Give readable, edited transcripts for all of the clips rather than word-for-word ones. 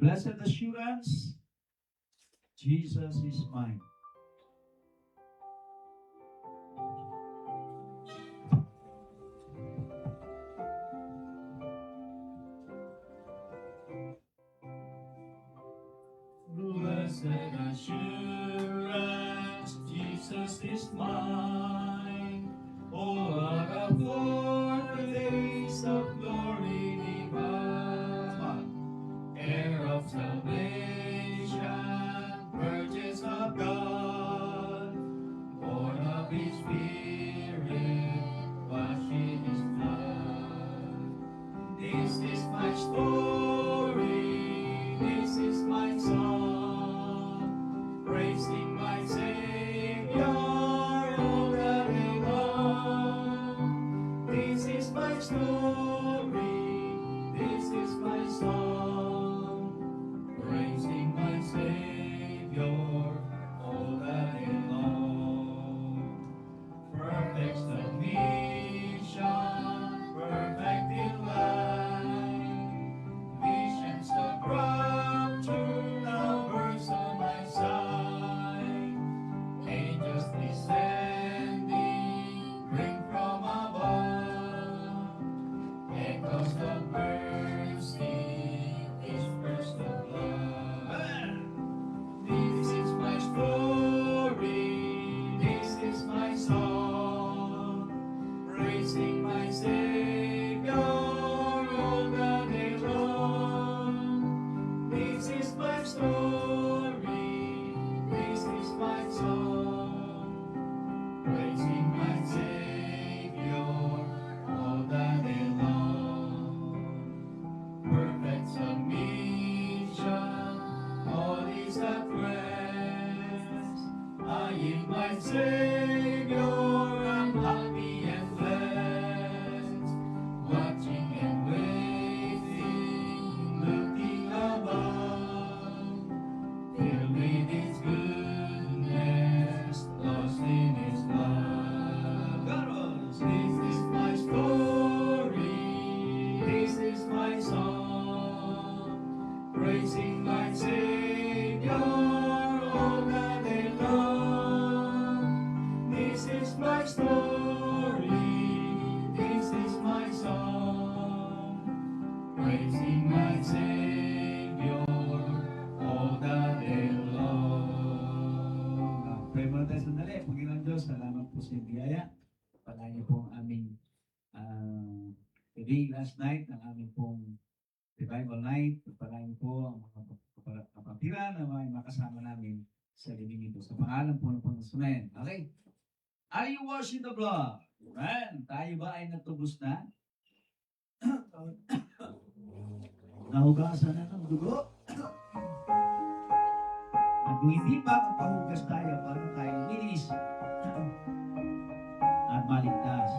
Blessed assurance, Jesus is mine. Blessed assurance, Jesus is mine. Oh, what a foretaste of glory divine, heir of salvation, purchase of God, born of His Spirit, washed in His blood. This is my story, this is my song, praising my Savior all the day long. This is my story, this is my song, praising my Savior all the day long. Perfect submission, perfect delight, visions of rapture now burst on my sight. Angels descending, bring from above, echoes of mercy, whispers of love. This is my story, this is my song, praising my Savior all the day long. This is my story, this is my song, praising my Savior all the day long. Perfect submission, all is at rest. I in my Savior am happy and blessed, watching and waiting, looking above, filled with His goodness, lost in His love. This is my story, this is my song, praising my Savior all the day long. This is my story, this is my song, praising my Savior all the day long. Pray muna tayo sandali. Panginoon Diyos, salamat po sa iyong biyaya. Pagpalain niyo po ang aming gabi last night, ang aming pong revival night. Pagpalain niyo po ang mga kapatiran na may makasama namin sa libing ito. Sa pangalan po ng Panginoon. Okay? Are you washing the blood? Amen. Tayo ba ay natubos na? Nahugasan na ng dugo? At kung hindi pa magpahugas tayo, paano tayo linis at maligtas?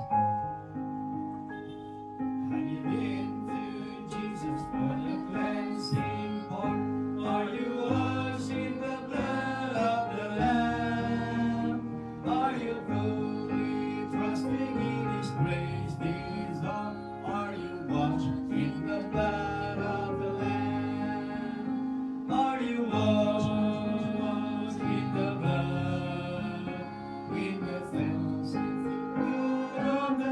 Have you been to Jesus for the cleansing part? Are you washed in the blood of the Lamb? Are you fully trusting in His grace this dawn? Are you washed in the blood of the Lamb? Are you washed in the blood, in the cleansing blood of the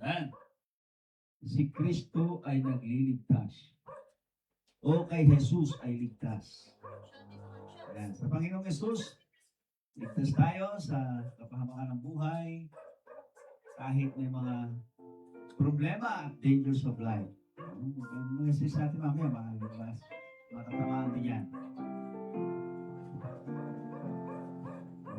Ayan. Si Kristo ay nagliligtas. O kay Jesus ay ligtas. Ayan. Sa Panginoong Jesus, ligtas tayo sa kapahamakan ng buhay, kahit may mga problema at dangers of life. Ang message natin mamaya, mga lumas, matatamaan din yan.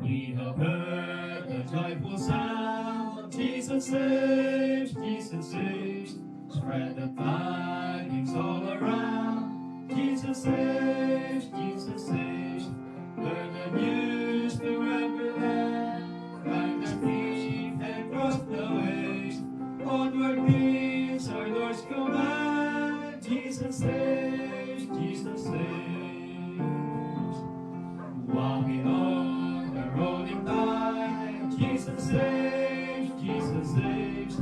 We have heard the joyful sound. Jesus saves, Jesus saves. Spread the tidings all around. Jesus saves, Jesus saves. Learn the news to every land. Climb the steep and cross the ways. Onward peace, our Lord's command. Jesus saves, Jesus saves. Walking on the rolling tide, Jesus saves, Jesus saves.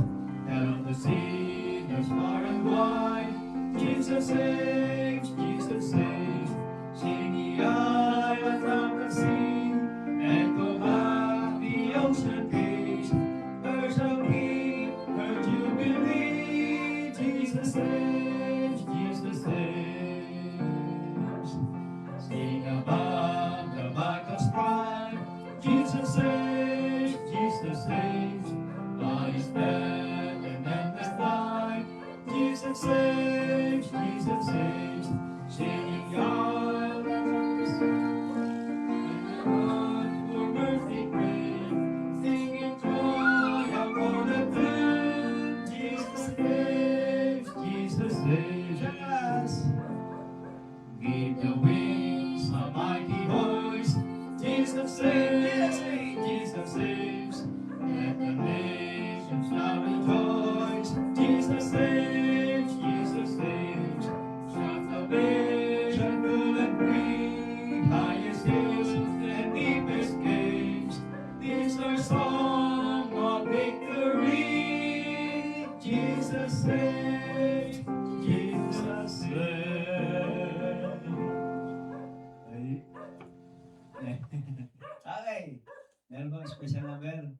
Help the sinners far and wide, Jesus saves, Jesus saves. Sing the islands of the sea, echo back the ocean waves. Birds of King, her jubilee, Jesus saves, Jesus saves. Sing above the battle's cry, Jesus saves, Jesus saves. By his death and endless life, Jesus saves, Jesus saves. Singing God, and the one who mercy great, singing joy upon the land. Jesus saves, Jesus saves. Yes. Give the wings a mighty voice. Jesus saves, Jesus saves. Let the nations now rejoice. Jesus saves, Jesus saves. Shout salvation, full and free. Highest hills and deepest caves. This our song of victory. Jesus saves, Jesus saves. Ay. Okay. Meron bang special number?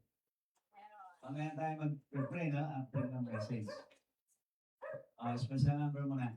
Mamaya tayo mag-pray, no? After ng message. Special number muna.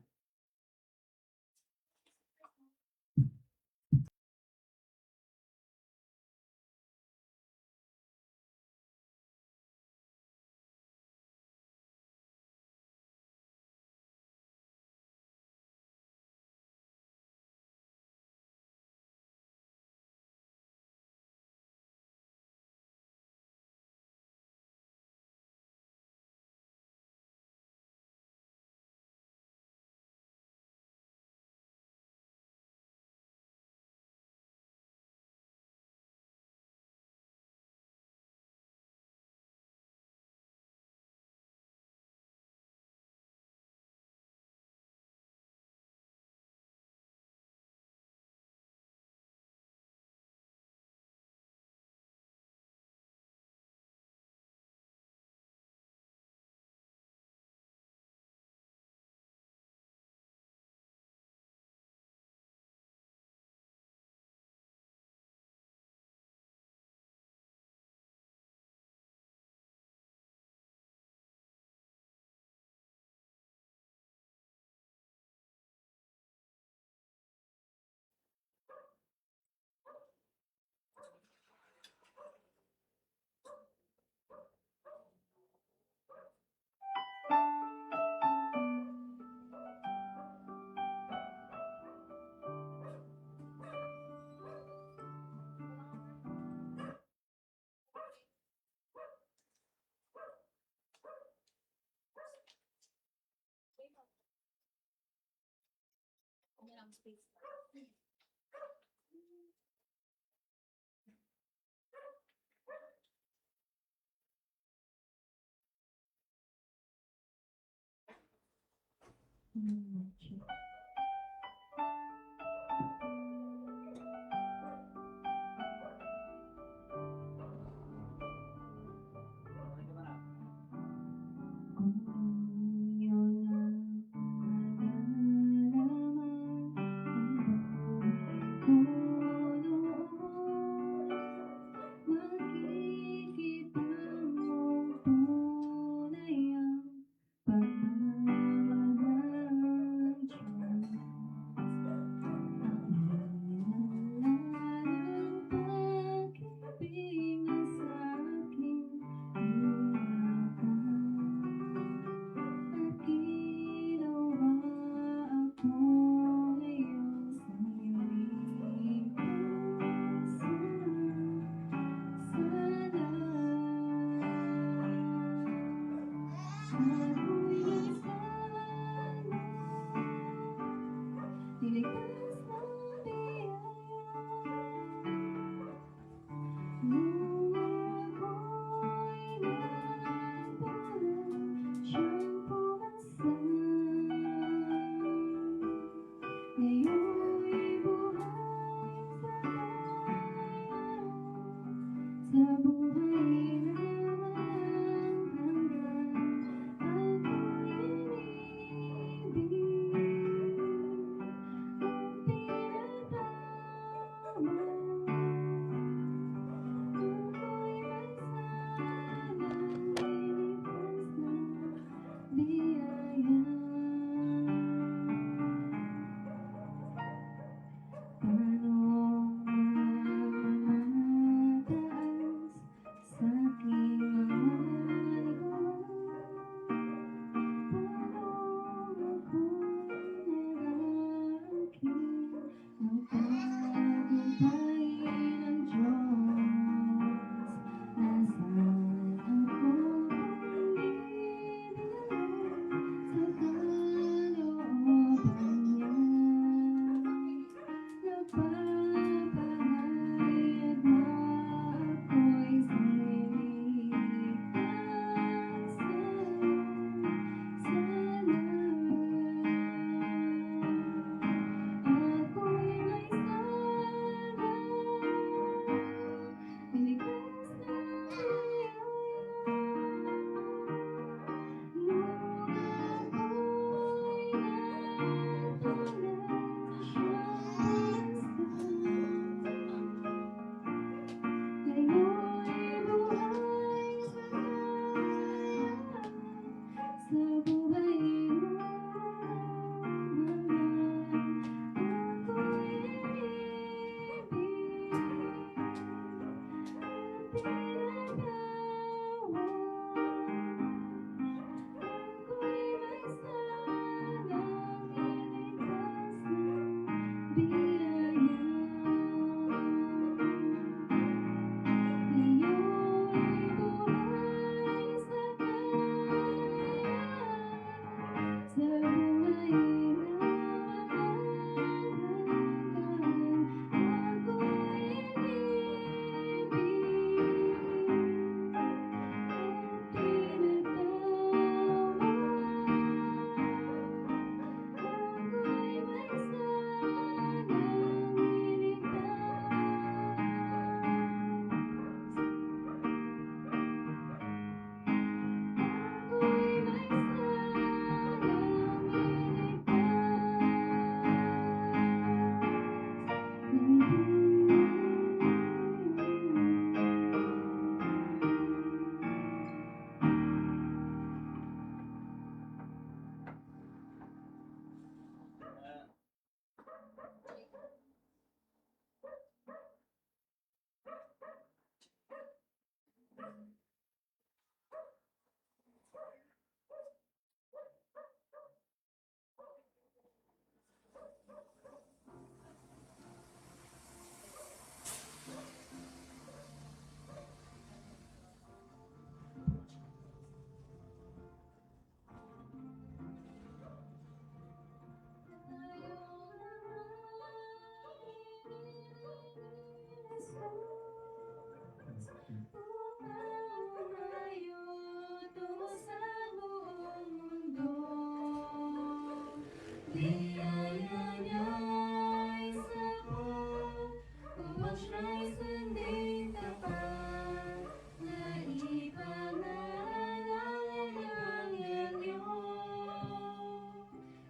biyaya niya'y sakop upang siya'y sundin tapat na ipangaral ang Ebanghelyo.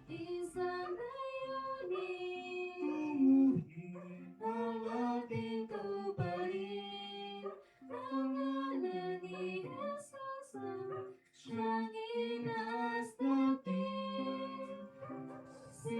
Isang layunin ang ating tuparin, pangalan ni Jesus ang siyang inaas natin. Si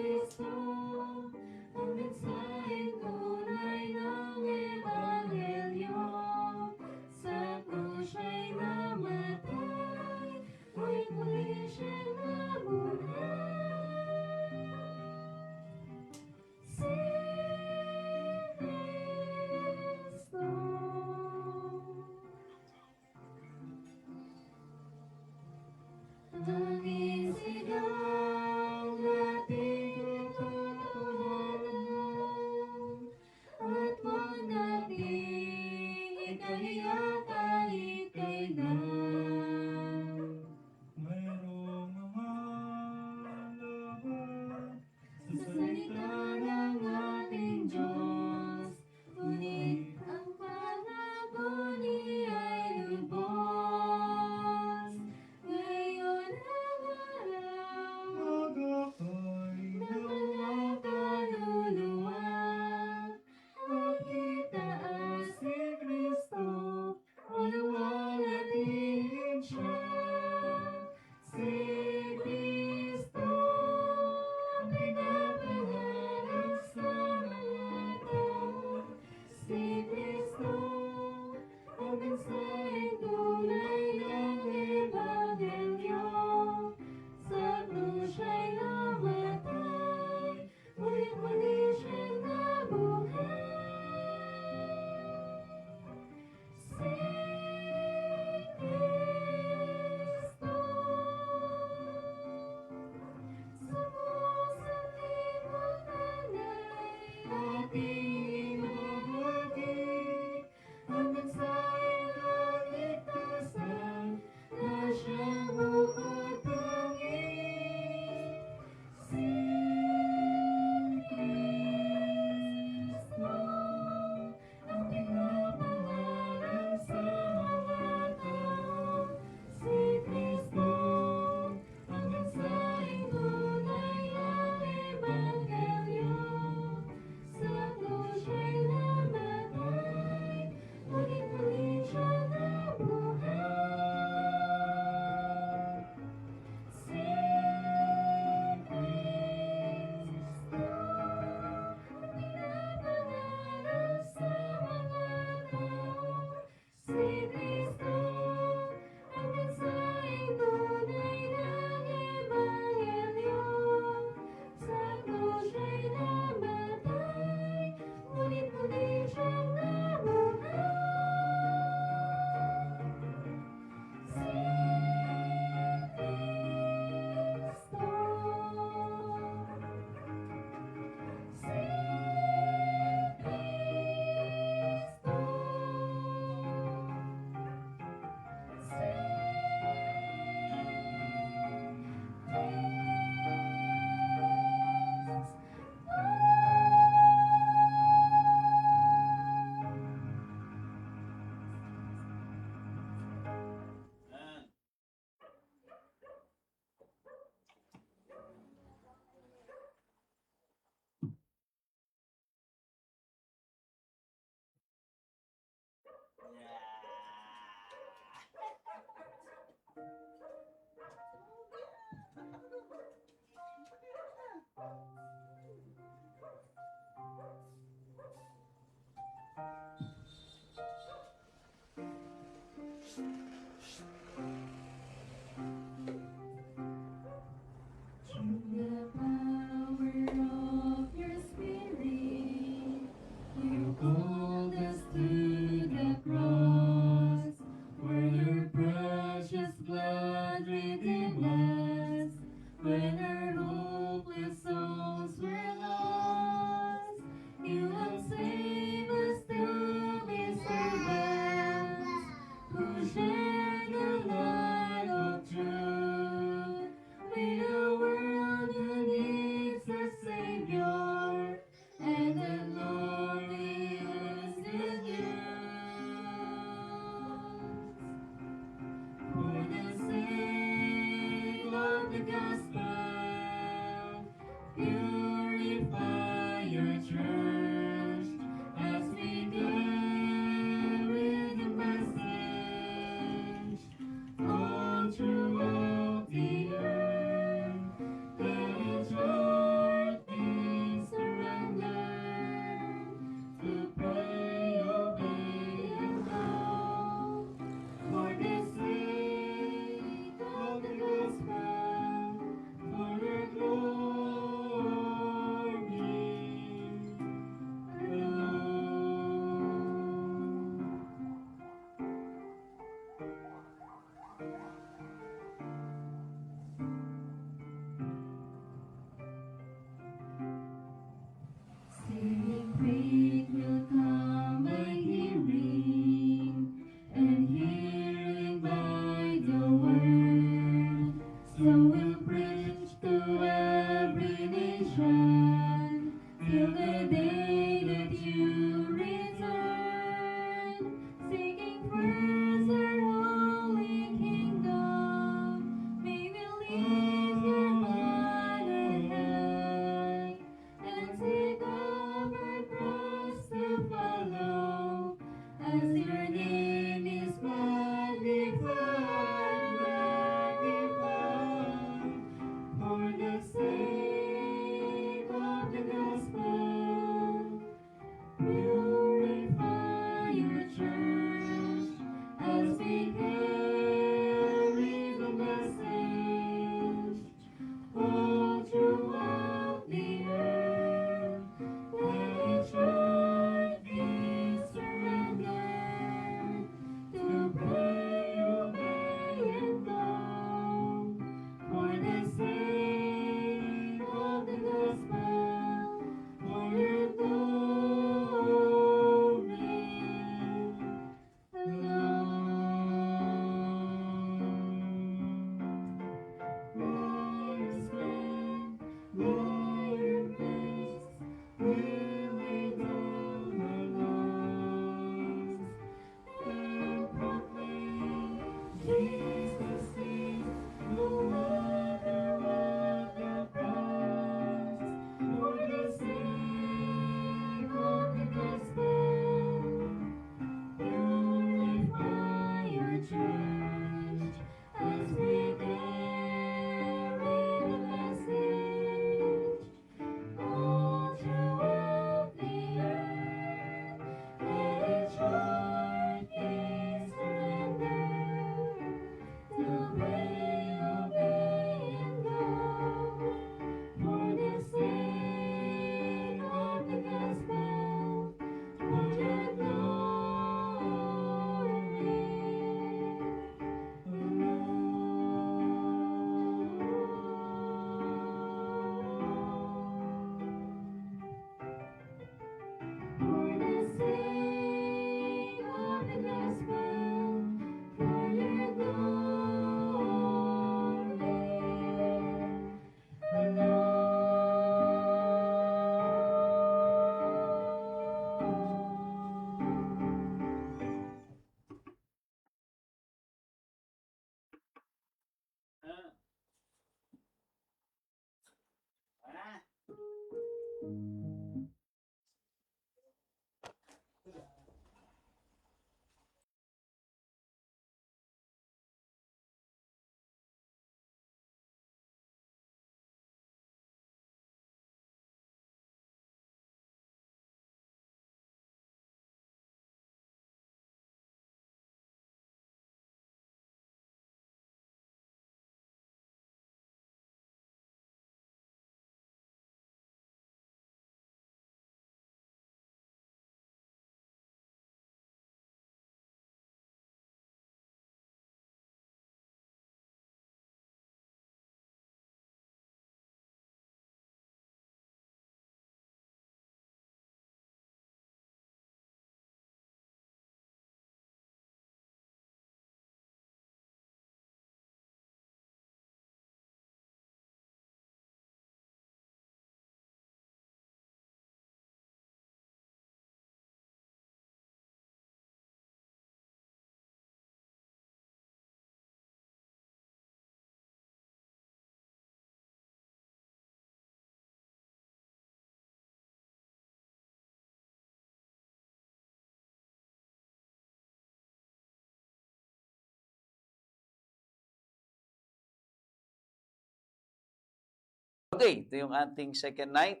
Okay, ito yung ating second night.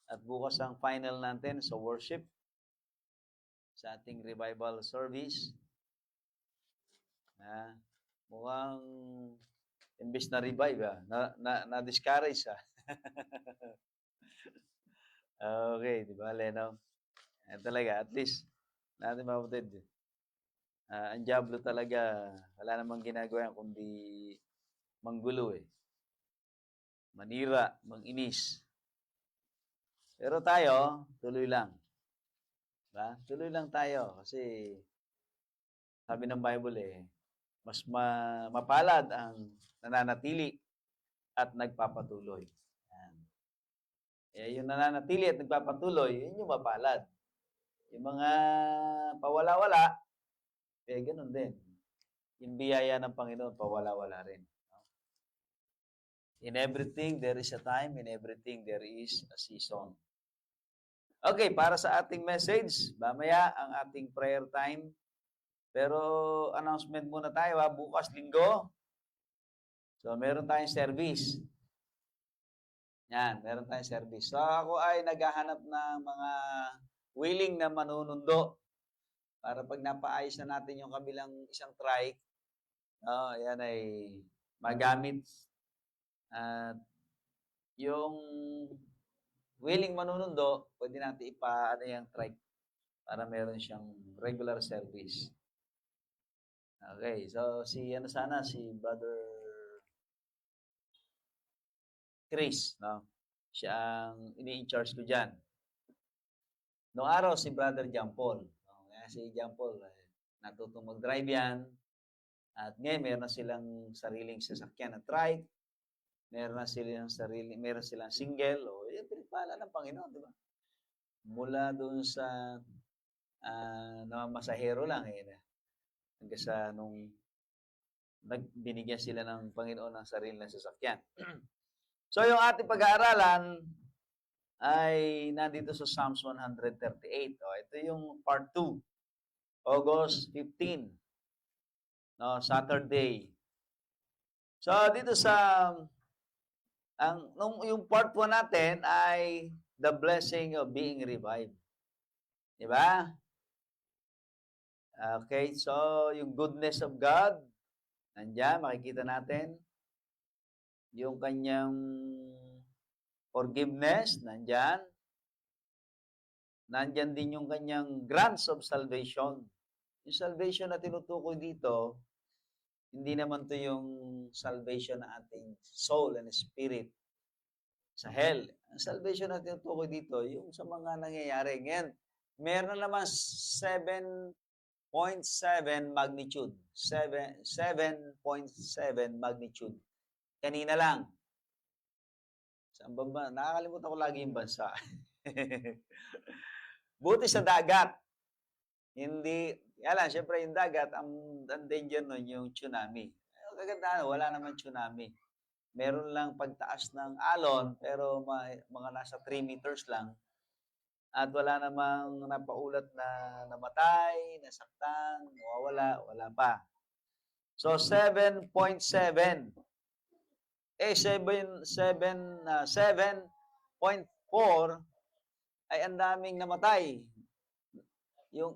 At bukas ang final natin sa worship. Sa ating revival service. Mukhang imbis na revive, na-discourage, Okay, di ba, Leno? Talaga, at least, natin mapatid. Ang Diablo talaga, wala namang ginagawa kundi manggulo manira, manginis. Pero tayo, tuloy lang. Diba? Tuloy lang tayo kasi sabi ng Bible mas mapalad ang nananatili at nagpapatuloy. Yung nananatili at nagpapatuloy, yun yung mapalad. Yung mga pawala-wala, ganun din. Yung biyaya ng Panginoon, pawala-wala rin. In everything, there is a time. In everything, there is a season. Okay, para sa ating message, mamaya ang ating prayer time. Pero announcement muna tayo, bukas linggo. So, meron tayong service. Yan, meron tayong service. So, ako ay naghahanap ng mga willing na manunundo para pag napaayos na natin yung kabilang isang trike, yan ay magamit. At yung willing manunundo, pwede natin ipaano yung trike para meron siyang regular service. Okay, so si Brother Chris, no? Siya ang ini-charge ko dyan. Noong araw, si Brother John Paul. Si John Paul, natutong mag-drive yan. At ngayon, meron na silang sariling sasakyan na trike. Meron silang single. Yan, pinagpala ng Panginoon, di ba? Mula doon sa masahero lang, hanggang sa nung binigyan sila ng Panginoon ng sarili ng sasakyan. So, yung ating pag-aaralan ay nandito sa Psalms 138. Ito yung part 2. August 15. No, Saturday. So, dito sa yung part 1 natin ay the blessing of being revived. Di ba? Okay, so yung goodness of God, nandiyan, makikita natin. Yung kanyang forgiveness, nandiyan. Nandiyan din yung kanyang grants of salvation. Yung salvation na tinutukoy dito, hindi naman to yung salvation ng ating soul and spirit sa hell. Ang salvation na tinutukoy dito, yung sa mga nangyayari. Ngayon, meron na naman 7.7 magnitude. 7.7 magnitude. Kanina lang. Saan ba? Nakakalimutan ko lagi yung bansa. Buti sa dagat. Hindi, yan, syempre yung dagat, ang danger nun yung tsunami. Kagandahan, wala naman tsunami. Meron lang pagtaas ng alon, pero mga nasa 3 meters lang. At wala namang napaulat na namatay, nasaktan, wala pa. So, 7.7. 7.4 ay ang daming namatay. Yung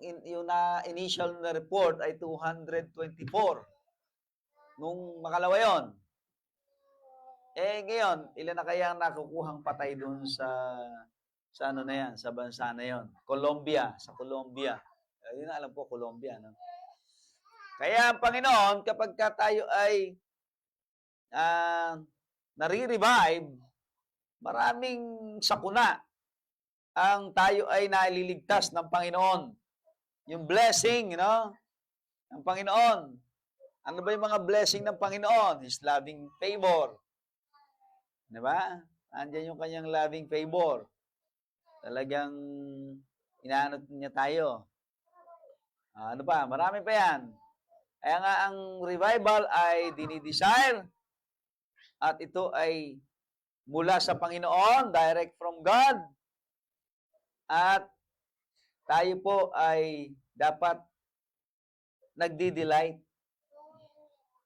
initial na report ay 224. Nung makalawa yon. Ngayon, ilan na kaya ang nakukuhang patay doon sa ano na yan, sa bansa na yon? Sa Colombia. Yun na alam ko, Colombia. No? Kaya ang Panginoon, kapag tayo ay nare-revive, maraming sakuna ang tayo ay naliligtas ng Panginoon. Yung blessing, ng Panginoon. Ano ba yung mga blessing ng Panginoon? His loving favor. Diba? Andiyan yung kanyang loving favor. Talagang inaanot niya tayo. Ano pa? Marami pa yan. Kaya nga ang revival ay dinidesire at ito ay mula sa Panginoon, direct from God. At tayo po ay dapat nagdi-delight.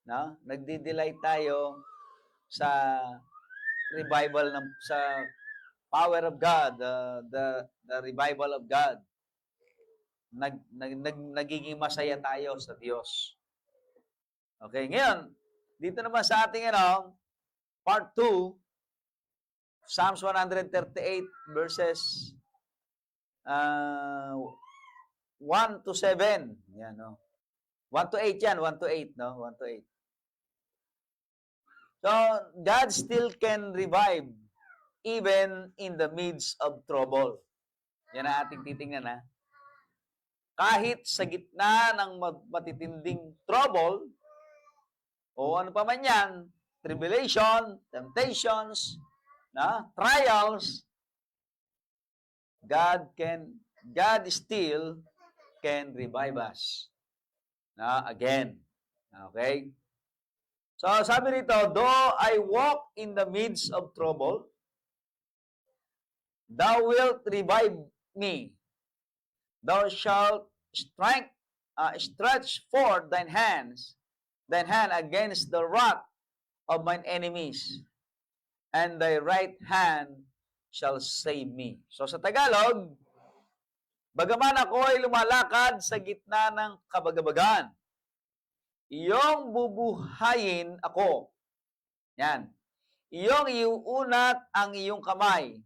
No? Nagdi-delight tayo sa revival sa power of God, the revival of God. Nagiging masaya tayo sa Diyos. Okay, ngayon, dito naman sa ating part 2, Psalms 138 verses 1 to 7. Yan, no? 1 to 8 yan, 1 to 8, no? 1 to 8. So, God still can revive even in the midst of trouble. Yan ang ating titingnan, ha? Kahit sa gitna ng matitinding trouble, o ano pa man yan, tribulation, temptations, trials, God still can revive us. Again. Okay? So, sabi rito, though I walk in the midst of trouble, thou wilt revive me. Thou shalt stretch forth thine hand against the wrath of mine enemies, and thy right hand shall save me. So sa Tagalog, bagaman ako ay lumalakad sa gitna ng kabagabagan, iyong bubuhayin ako. Yan. Iyong iuunat ang iyong kamay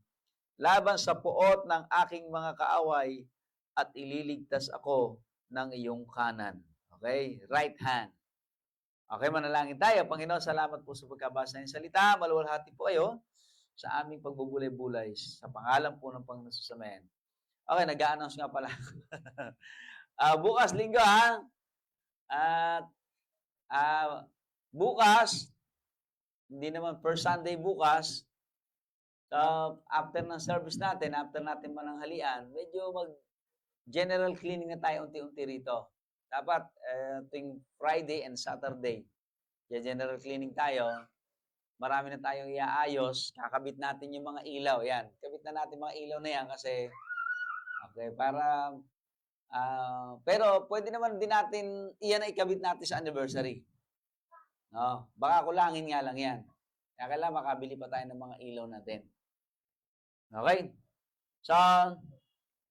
laban sa puot ng aking mga kaaway at ililigtas ako ng iyong kanan. Okay? Right hand. Okay, manalangin tayo. Panginoon, salamat po sa pagkabasa ng salita. Maluwalhati po kayo sa aming pagbubulay-bulay sa pangalan po ng Panginoon sa Amen. Okay, nag-a-announce nga pala. Bukas linggo, ha? At bukas, hindi naman first Sunday bukas, after ng service natin, after natin mananghalian, medyo general cleaning na tayo unti-unti rito. Dapat tuwing Friday and Saturday, general cleaning tayo. Marami na tayong iaayos. Kakabit natin yung mga ilaw. Yan. Kabit na natin mga ilaw na yan kasi okay, para pero pwede naman din natin iyan na ikabit natin sa anniversary. No? Baka kulangin nga lang yan. Kaya kailangan makabili pa tayo ng mga ilaw natin. Okay? So,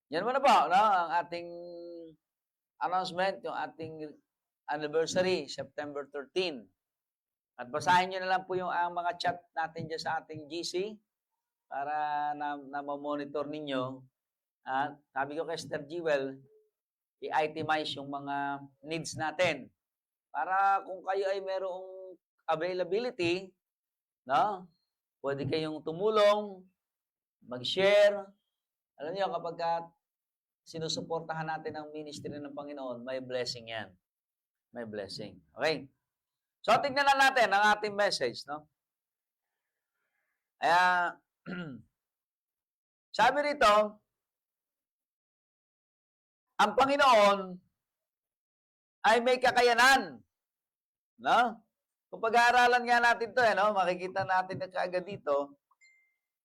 yan muna po, no? Ang ating announcement, yung ating anniversary, September 13. At basahin nyo na lang po yung mga chat natin dyan sa ating GC para na monitor ninyo. At sabi ko kay Sister Jewel, i-itemize yung mga needs natin. Para kung kayo ay merong availability, no? Pwede kayong tumulong, mag-share. Alam niyo, kapag sinusuportahan natin ang ministry ng Panginoon, may blessing yan. May blessing. Okay? So, tingnan na natin ang ating message, no? Kaya, sabi rito, ang Panginoon ay may kakayanan, no? Kung pag-aaralan nga natin to, no? Makikita natin na kaagad dito.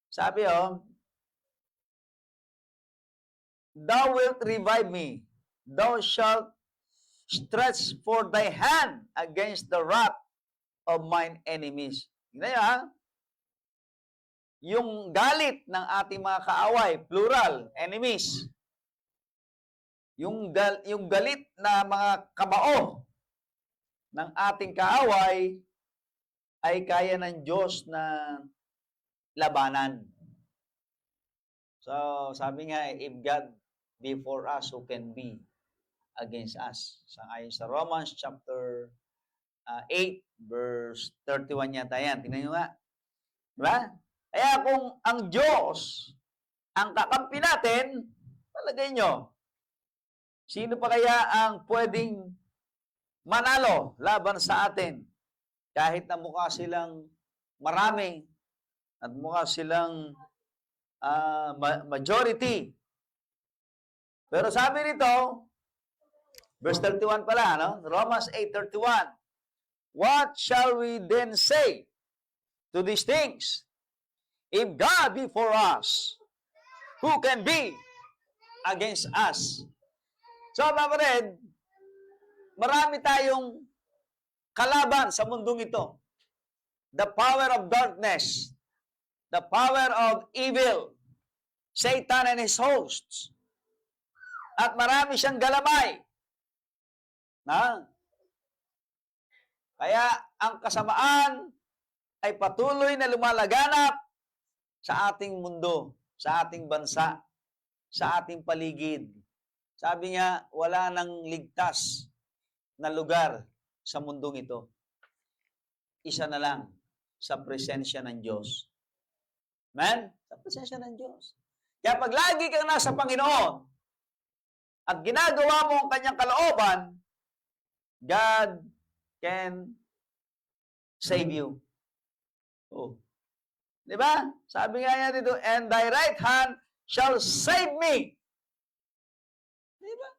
Sabi, thou wilt revive me. Thou shalt stretch forth thy hand against the wrath of mine enemies. Tingnan nyo, ha? Yung galit ng ating mga kaaway, plural, enemies. Yung galit na mga kabao ng ating kaaway ay kaya ng Diyos na labanan. So, sabi nga, if God be for us, who can be against us? Ayon sa Romans chapter 8, verse 31 yata yan. Tingnan nyo nga. Diba? Kaya kung ang Diyos ang kakampi natin, palagay nyo, sino pa kaya ang pwedeng manalo laban sa atin? Kahit na mukha silang marami at mukha silang majority. Pero sabi nito, verse 31 pala, no? Romans 8:31. What shall we then say to these things? If God be for us, who can be against us? So, kapatid, marami tayong kalaban sa mundong ito. The power of darkness, the power of evil, Satan and his hosts. At marami siyang galamay. Na? Kaya ang kasamaan ay patuloy na lumalaganap sa ating mundo, sa ating bansa, sa ating paligid. Sabi nga, wala nang ligtas na lugar sa mundong ito. Isa na lang, sa presensya ng Diyos. Amen? Sa presensya ng Diyos. Kaya pag lagi kang nasa Panginoon at ginagawa mo ang kanyang kalooban, God can save you. Oh. Di ba? Sabi nga niya dito, and thy right hand shall save me. Di ba?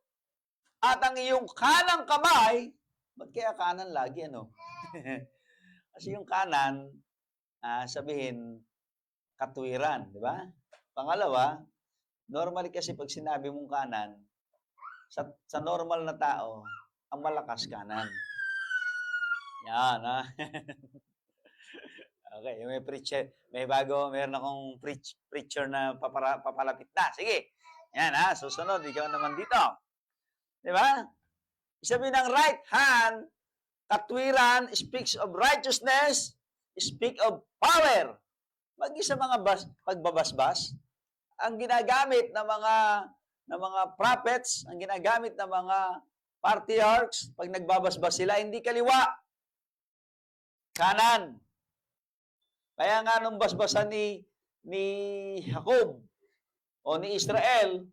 At ang iyong kanang kamay, ba't kaya kanan lagi, ano? Kasi yung kanan, sabihin, katwiran, di ba? Pangalawa, normally kasi pag sinabi mong kanan, sa normal na tao, ang malakas kanan. Yan, ha? Okay, may preacher, meron akong preacher na papalapit na. Sige, yan ha, susunod, ikaw naman dito. Di ba? Sabi ng right hand, katwiran, speaks of righteousness, speak of power. Maging sa mga pagbabasbas, ang ginagamit ng mga prophets, ang ginagamit ng mga patriarchs, pag nagbabasbas sila, hindi kaliwa, kanan. Kaya nga nung basbasan ni Jacob o ni Israel,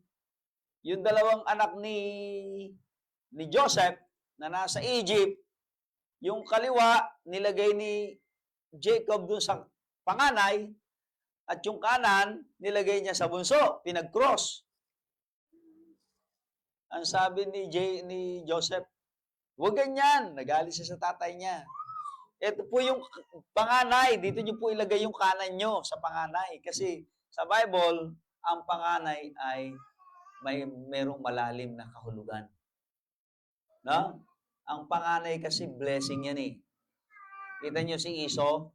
yung dalawang anak ni Joseph na nasa Egypt, yung kaliwa nilagay ni Jacob dun sa panganay at yung kanan nilagay niya sa bunso, pinag-cross. Ang sabi ni Joseph, huwag ganyan, nagalit siya sa tatay niya. Ito po yung panganay, dito niyo po ilagay yung kanan niyo sa panganay. Kasi sa Bible, ang panganay ay mayroong malalim na kahulugan. No? Ang panganay kasi blessing yan eh. Kita niyo si Esau,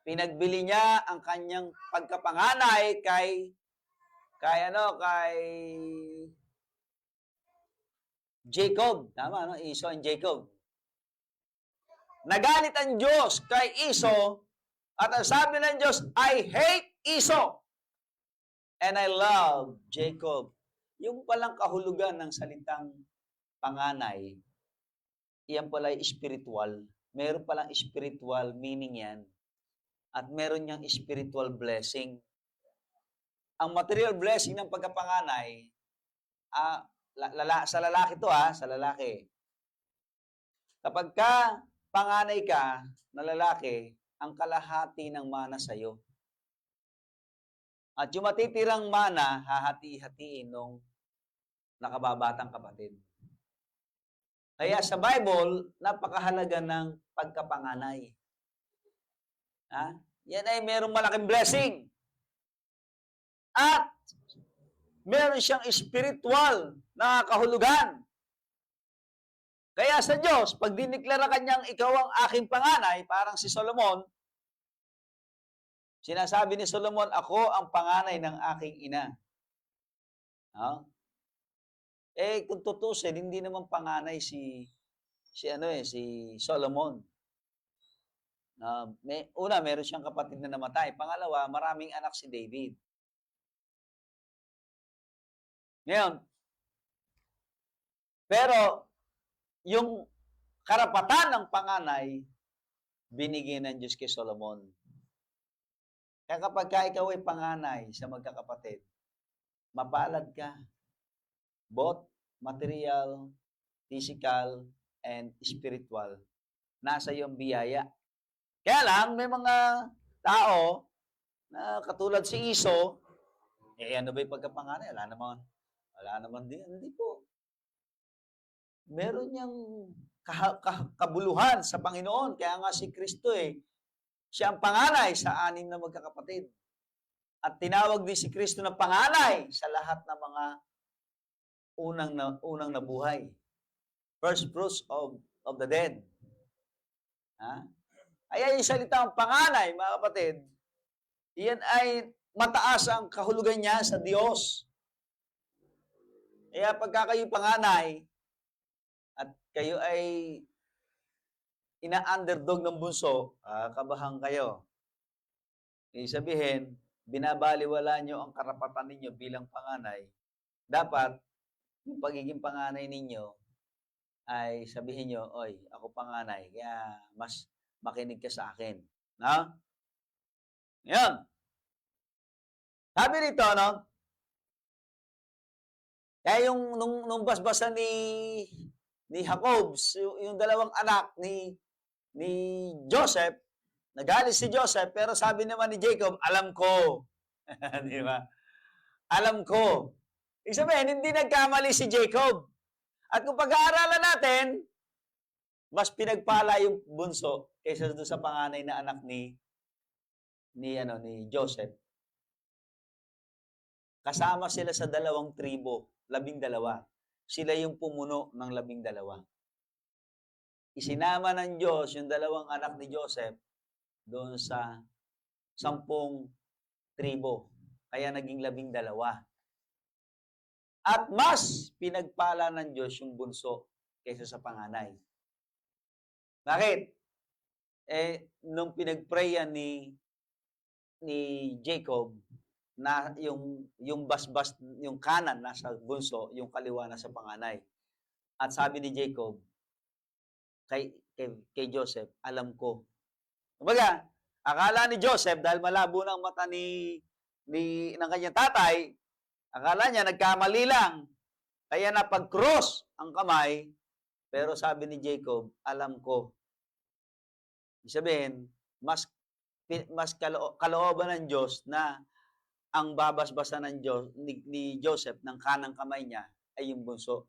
pinagbili niya ang kanyang pagkapanganay kay Jacob. Tama, no? Esau and Jacob. Nagalit ang Diyos kay Esau at ang sabi ng Diyos, I hate Esau and I love Jacob. Yung palang kahulugan ng salitang panganay, iyan pala ay spiritual. Meron palang spiritual meaning yan. At meron niyang spiritual blessing. Ang material blessing ng pagkapanganay, sa lalaki to sa lalaki. Kapag ka panganay ka na lalaki, ang kalahati ng mana sa'yo. At yung matitirang mana, hahati-hatiin nung nakababatang kapatid. Kaya sa Bible, napakahalaga ng pagkapanganay. Yan ay merong malaking blessing. At meron siyang spiritual na kahulugan. Kaya sa Diyos, pag diniklara kanyang ikaw ang aking panganay, parang si Solomon, sinasabi ni Solomon, ako ang panganay ng aking ina. Kung tutusin, hindi naman panganay si Solomon. Meron siyang kapatid na namatay. Pangalawa, maraming anak si David. Ngayon, pero yung karapatan ng panganay, binigyan ng Diyos kay Solomon. Kaya kapag ikaw ay panganay sa magkakapatid, mapalad ka. Both material, physical, and spiritual. Nasa iyong biyaya. Kaya lang, may mga tao na katulad si Esau, ano ba yung pagkapanganay? Wala naman din. Hindi po. Meron niyang kabuluhan sa Panginoon. Kaya nga si Kristo siya ang panganay sa 6 na magkakapatid. At tinawag din si Kristo na panganay sa lahat ng mga unang nabuhay. First fruits of the dead. Kaya yung salitang panganay, mga kapatid, Iyan ay mataas ang kahulugan niya sa Diyos. Kaya pagka kayo panganay at kayo ay ina-underdog ng bunso, kabahan kayo. Ibig sabihin, binabaliwala nyo ang karapatan ninyo bilang panganay. Dapat, yung pagiging panganay ninyo ay sabihin nyo, oy, ako panganay, kaya mas makinig ka sa akin. No? Yan. Sabi rito, no? Kaya yung nung basbasan ni Jacob, yung dalawang anak ni Joseph, nagalit si Joseph, pero sabi naman ni Jacob, alam ko. Di ba? Alam ko. Ibig sabihin, hindi nagkamali si Jacob. At kung pag-aaralan natin, mas pinagpala yung bunso kaysa doon sa panganay na anak ni Joseph. Kasama sila sa 2 tribo, 12. Sila yung pumuno ng 12. Isinama ng Diyos yung 2 anak ni Joseph doon sa 10 tribo. Kaya naging 12. At mas pinagpala ng Diyos yung bunso kaysa sa panganay. Bakit? Nung pinagprayan ni Jacob, na yung basbas, yung kanan nasa bunso, yung kaliwa nasa panganay. At sabi ni Jacob kay Joseph, alam ko. Kumbaga, akala ni Joseph, dahil malabo ng mata ng kanyang tatay, akala niya nagkamali lang. Kaya napag-cross ang kamay, pero sabi ni Jacob, alam ko. Ibig sabihin, mas kalooban ng Diyos na ang babasbasan ng Diyos, ni Joseph ng kanang kamay niya ay yung bunso.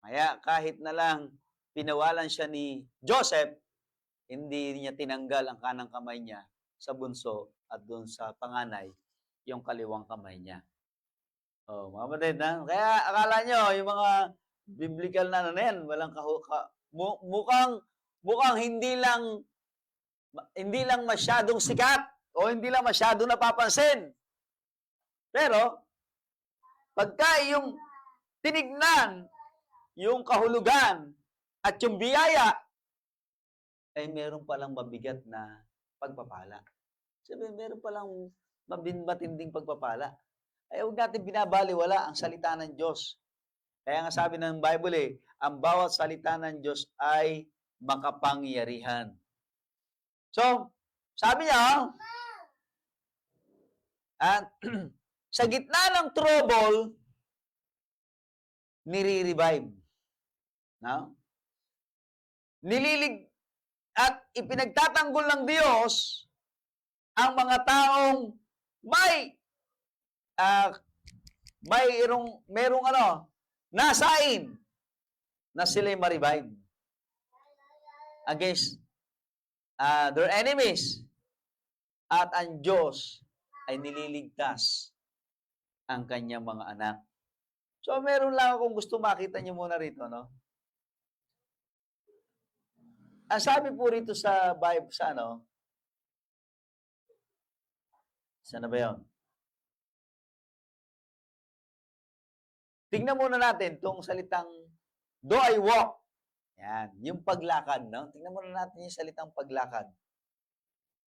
Kaya kahit na lang pinawalan siya ni Joseph, hindi niya tinanggal ang kanang kamay niya sa bunso at doon sa panganay, yung kaliwang kamay niya. Mga kapatid, kaya akala nyo, yung mga biblical na yan, walang mukhang hindi lang masyadong sikat o hindi lang masyadong napapansin. Pero, pagka yung tinignan, yung kahulugan, at yung biyaya, ay meron palang mabigat na pagpapala. Sabi, meron palang matinding pagpapala. Ay huwag natin binabaliwala ang salita ng Diyos. Kaya nga sabi ng Bible, ang bawat salita ng Diyos ay makapangyarihan. So, sabi niya, at sa gitna ng trouble, nire-revive. No? At ipinagtatanggol ng Diyos ang mga taong merong nasain na sila'y ma-revive against their enemies. At ang Diyos ay nililigtas ang kanyang mga anak. So, meron lang akong gusto makita niyo muna rito, no? Ang sabi po rito sa Bible, saan na ba yun? Tingnan muna natin itong salitang, do I walk? Yan, yung paglakad, no? Tingnan muna natin yung salitang paglakad.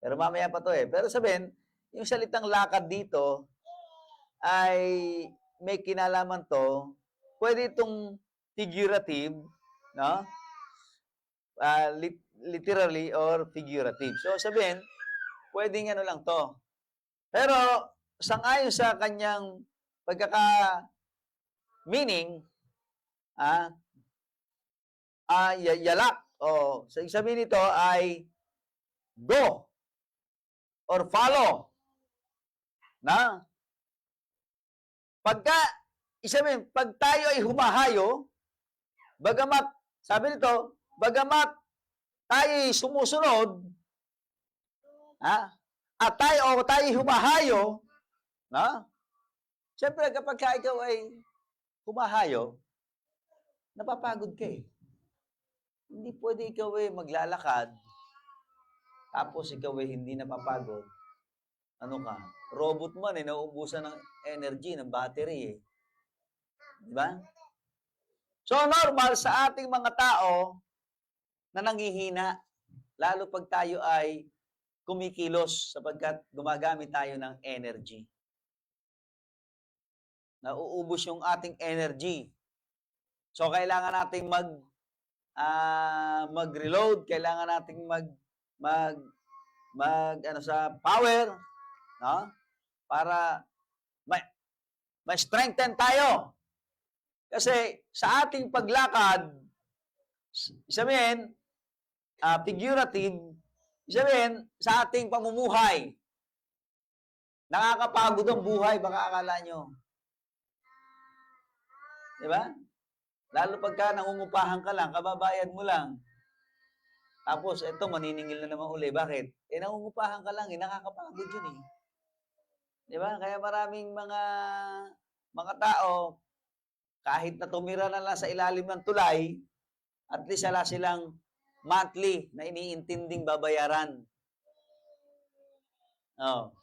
Pero mamaya pa to Pero sabihin, yung salitang lakad dito ay may kinalaman to. Pwede itong figurative, no? Literally or figurative. So sabihin, pwedeng lang to. Pero sangayon sa kanyang meaning, yalak. So sabihin nito ay go or follow. Na? Pag tayo ay humahayo, sabi nito, bagamat tayo ay sumusunod, at tayo humahayo, siyempre kapag ikaw ay humahayo, napapagod ka Hindi pwede ikaw maglalakad, tapos ikaw hindi napapagod, ano ka, robot man eh, nauubusan ng energy, ng battery eh. Di ba? So, normal sa ating mga tao na nanghihina, lalo pag tayo ay kumikilos sapagkat gumagamit tayo ng energy. Nauubos yung ating energy. So, kailangan nating mag-reload, kailangan nating sa power, no? Para ma-strengthen tayo. Kasi sa ating paglakad, sabihin, figurative, sabihin, sa ating pamumuhay, nakakapagod ang buhay, baka akala nyo. Di ba? Lalo pagka nangungupahan ka lang, kababayad mo lang. Tapos, eto, maniningil na naman uli. Bakit? Nangungupahan ka lang, nakakapagod yun eh. Di ba? Kaya maraming mga tao, kahit na tumira na lang sa ilalim ng tulay, at least wala silang monthly na iniintinding babayaran. Oh.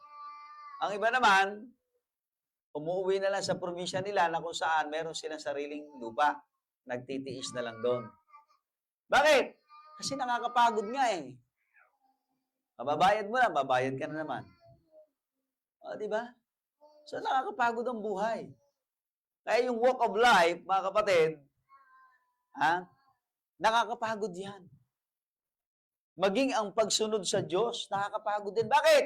Ang iba naman, umuwi na lang sa probinsya nila na kung saan meron silang sariling lupa. Nagtitiis na lang doon. Bakit? Kasi nakakapagod nga eh. Mababayad mo na, babayad ka na naman. O, di ba? So, nakakapagod ang buhay. Kaya yung walk of life, mga kapatid, nakakapagod yan. Maging ang pagsunod sa Diyos, nakakapagod din. Bakit?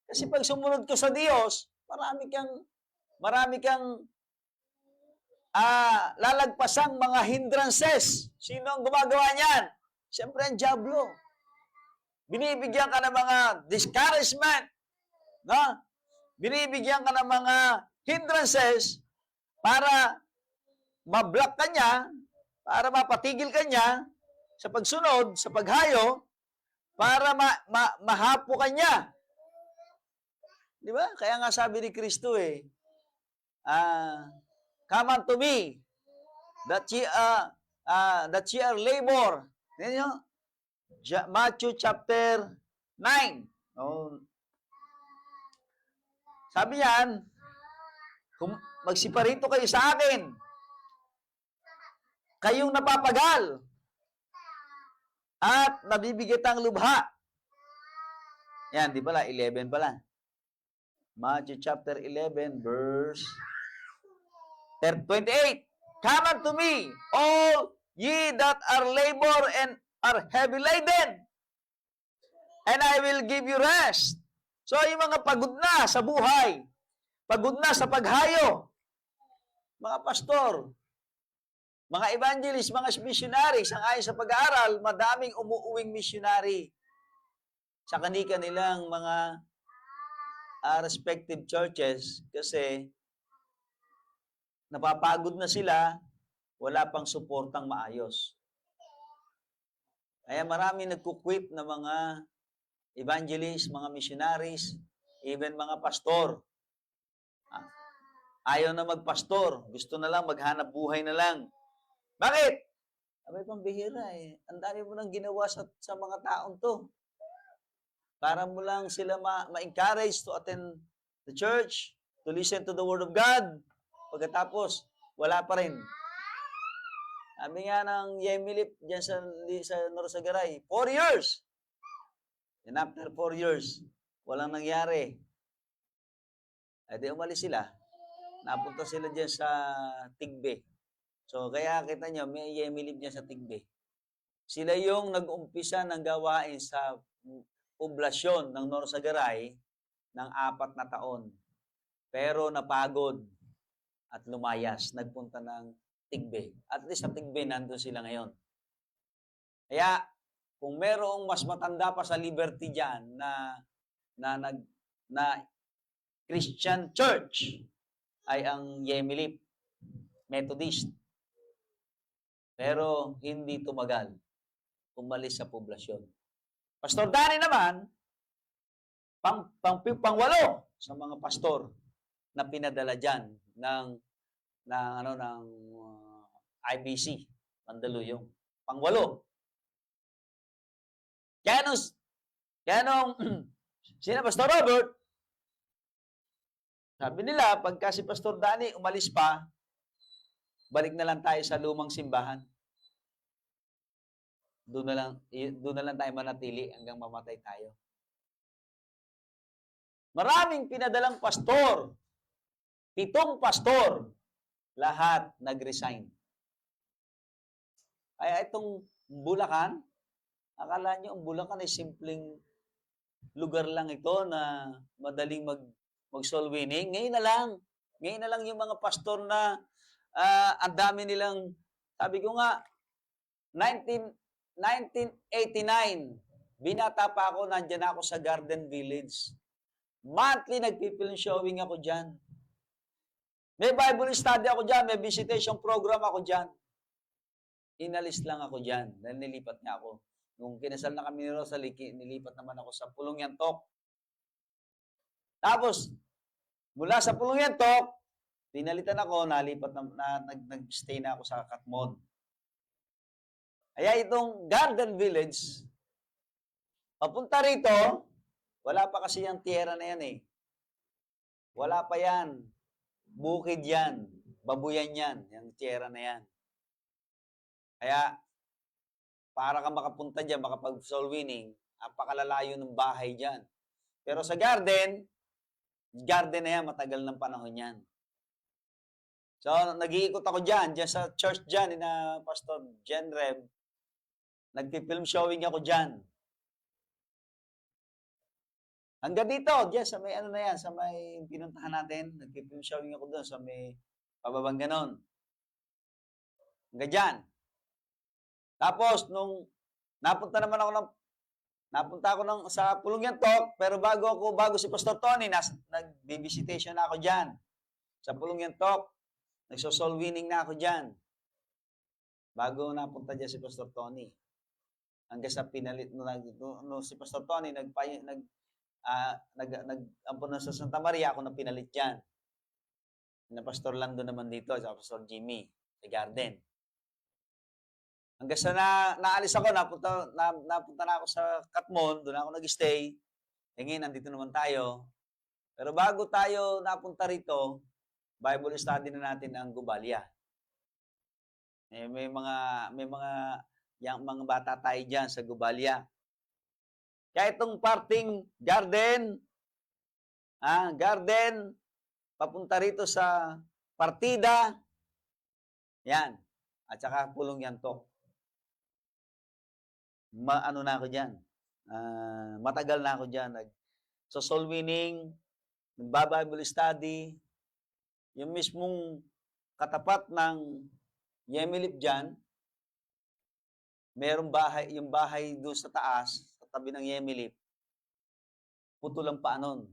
Kasi pag sumunod ka sa Diyos, marami kang lalagpasang mga hindrances. Sino ang gumagawa niyan? Siyempre ang diablo. Binibigyan ka ng mga discouragement. No? Binibigyan ka ng mga hindrances para ma-block ka niya, para mapatigil ka niya sa pagsunod, sa paghayo, para mahapo ka niya. Di ba? Kaya nga sabi ni Kristo come unto me, that ye are labor. Ninyo? Matthew chapter 9. Oh. Sabi yan, magsiparito kayo sa akin, kayong napapagal, at nabibigitang lubha. Yan, di pala, 11 pala. Matthew chapter 11, verse 28. Come unto me, all ye that are labor and are heavy laden, and I will give you rest. So, yung mga pagod na sa buhay, pagod na sa paghayo, mga pastor, mga evangelist, mga missionaries, ang ayon sa pag-aaral, madaming umuuwing missionary sa kanilang mga respective churches kasi napapagod na sila, wala pang suportang maayos. Kaya marami nagkukwit na mga evangelists, mga missionaries, even mga pastor. Ayaw na magpastor, gusto na lang maghanap buhay na lang. Bakit? Abay, pambihira eh. Ang dami mo nang ginawa sa mga taong to. Para mo lang sila ma-encourage to attend the church, to listen to the Word of God. Pagkatapos, wala pa rin. Sabi nga ng Yemilip dyan sa Norsagaray, 4 years. And after 4 years, walang nangyari. Ay di umalis sila. Napunta sila dyan sa Tigbe. So, kaya kita nyo, may Yemilip dyan sa Tigbe. Sila yung nag-umpisa ng gawain sa poblasyon ng Norsagaray ng 4 na taon. Pero napagod at lumayas, nagpunta ng Tigbe. At least sa Tigbe, nandun sila ngayon. Kaya, kung merong mas matanda pa sa Liberty dyan na Christian Church, ay ang Yemilip Methodist. Pero hindi tumagal. Umalis sa poblasyon. Pastor Danny naman, pang-8 sa mga pastor na pinadala dyan ng IBC, Mandaluyong. Pang-8. Kaya nung sina Pastor Robert, Sabi nila, pagka si Pastor Danny umalis pa, balik na lang tayo sa lumang simbahan. Doon na lang tayo manatili hanggang mamatay tayo. Maraming pinadalang pastor, 7 pastor, lahat nag-resign. Kaya itong Bulacan, akala nyo ang Bulacan ay simpleng lugar lang ito na madaling mag-soul winning. Ngayon na lang yung mga pastor na ang dami nilang, sabi ko nga, 1989, binata pa ako, nandyan ako sa Garden Village. Monthly nagpipilm showing ako dyan. May Bible study ako dyan, may visitation program ako dyan. Inalis lang ako dyan dahil nilipat niya ako. Nung kinasal na kami ni Rosalie, nilipat naman ako sa Pulong Yantok. Tapos, mula sa Pulong Yantok, pinalitan ako, nag-stay na ako sa Katmon. Kaya itong Garden Village, papunta rito, wala pa kasi yung tiyera na yan eh. Wala pa yan. Bukid yan. Babuyan yan. Yung tiyera na yan. Kaya, para ka makapunta dyan, makapag-soul winning, napakalalayo ng bahay dyan. Pero sa garden na yan, matagal ng panahon yan. So, nag-iikot ako dyan sa church dyan, na Pastor Jen Reb. Nagpipilm showing ako dyan. Hanggang dito, dyan sa may ano na yan, sa may pinuntahan natin, nagpipilm showing ako doon sa may pababang ganon. Hanggang dyan. Tapos, nung napunta ako sa Pulong Yantok, pero bago si Pastor Tony, nag-visitation na ako dyan. Sa Pulong Yantok, nagso-soul winning na ako dyan. Bago napunta dyan si Pastor Tony. Hanggang sa pinalit, no, si Pastor Tony, nag-ampon na sa Santa Maria, ako na pinalit dyan. Na Pastor Lando naman dito, sa Pastor Jimmy, sa Garden. Hanggang sa naalis ako, napunta na ako sa Katmon, doon ako nag-stay. Ngayon, nandito naman tayo. Pero bago tayo napunta rito, Bible study na natin ang Gubalya. May mga bata tayo dyan sa Gubalya. Kaya itong parting garden, papunta rito sa partida, yan, at saka Pulong Yantok. Ano na ako dyan? Matagal na ako dyan. So, soul winning, nagba-Bible study, yung mismong katapat ng Yemilip dyan, merong bahay, yung bahay doon sa taas, sa tabi ng Yemilip, putol ang paa nun.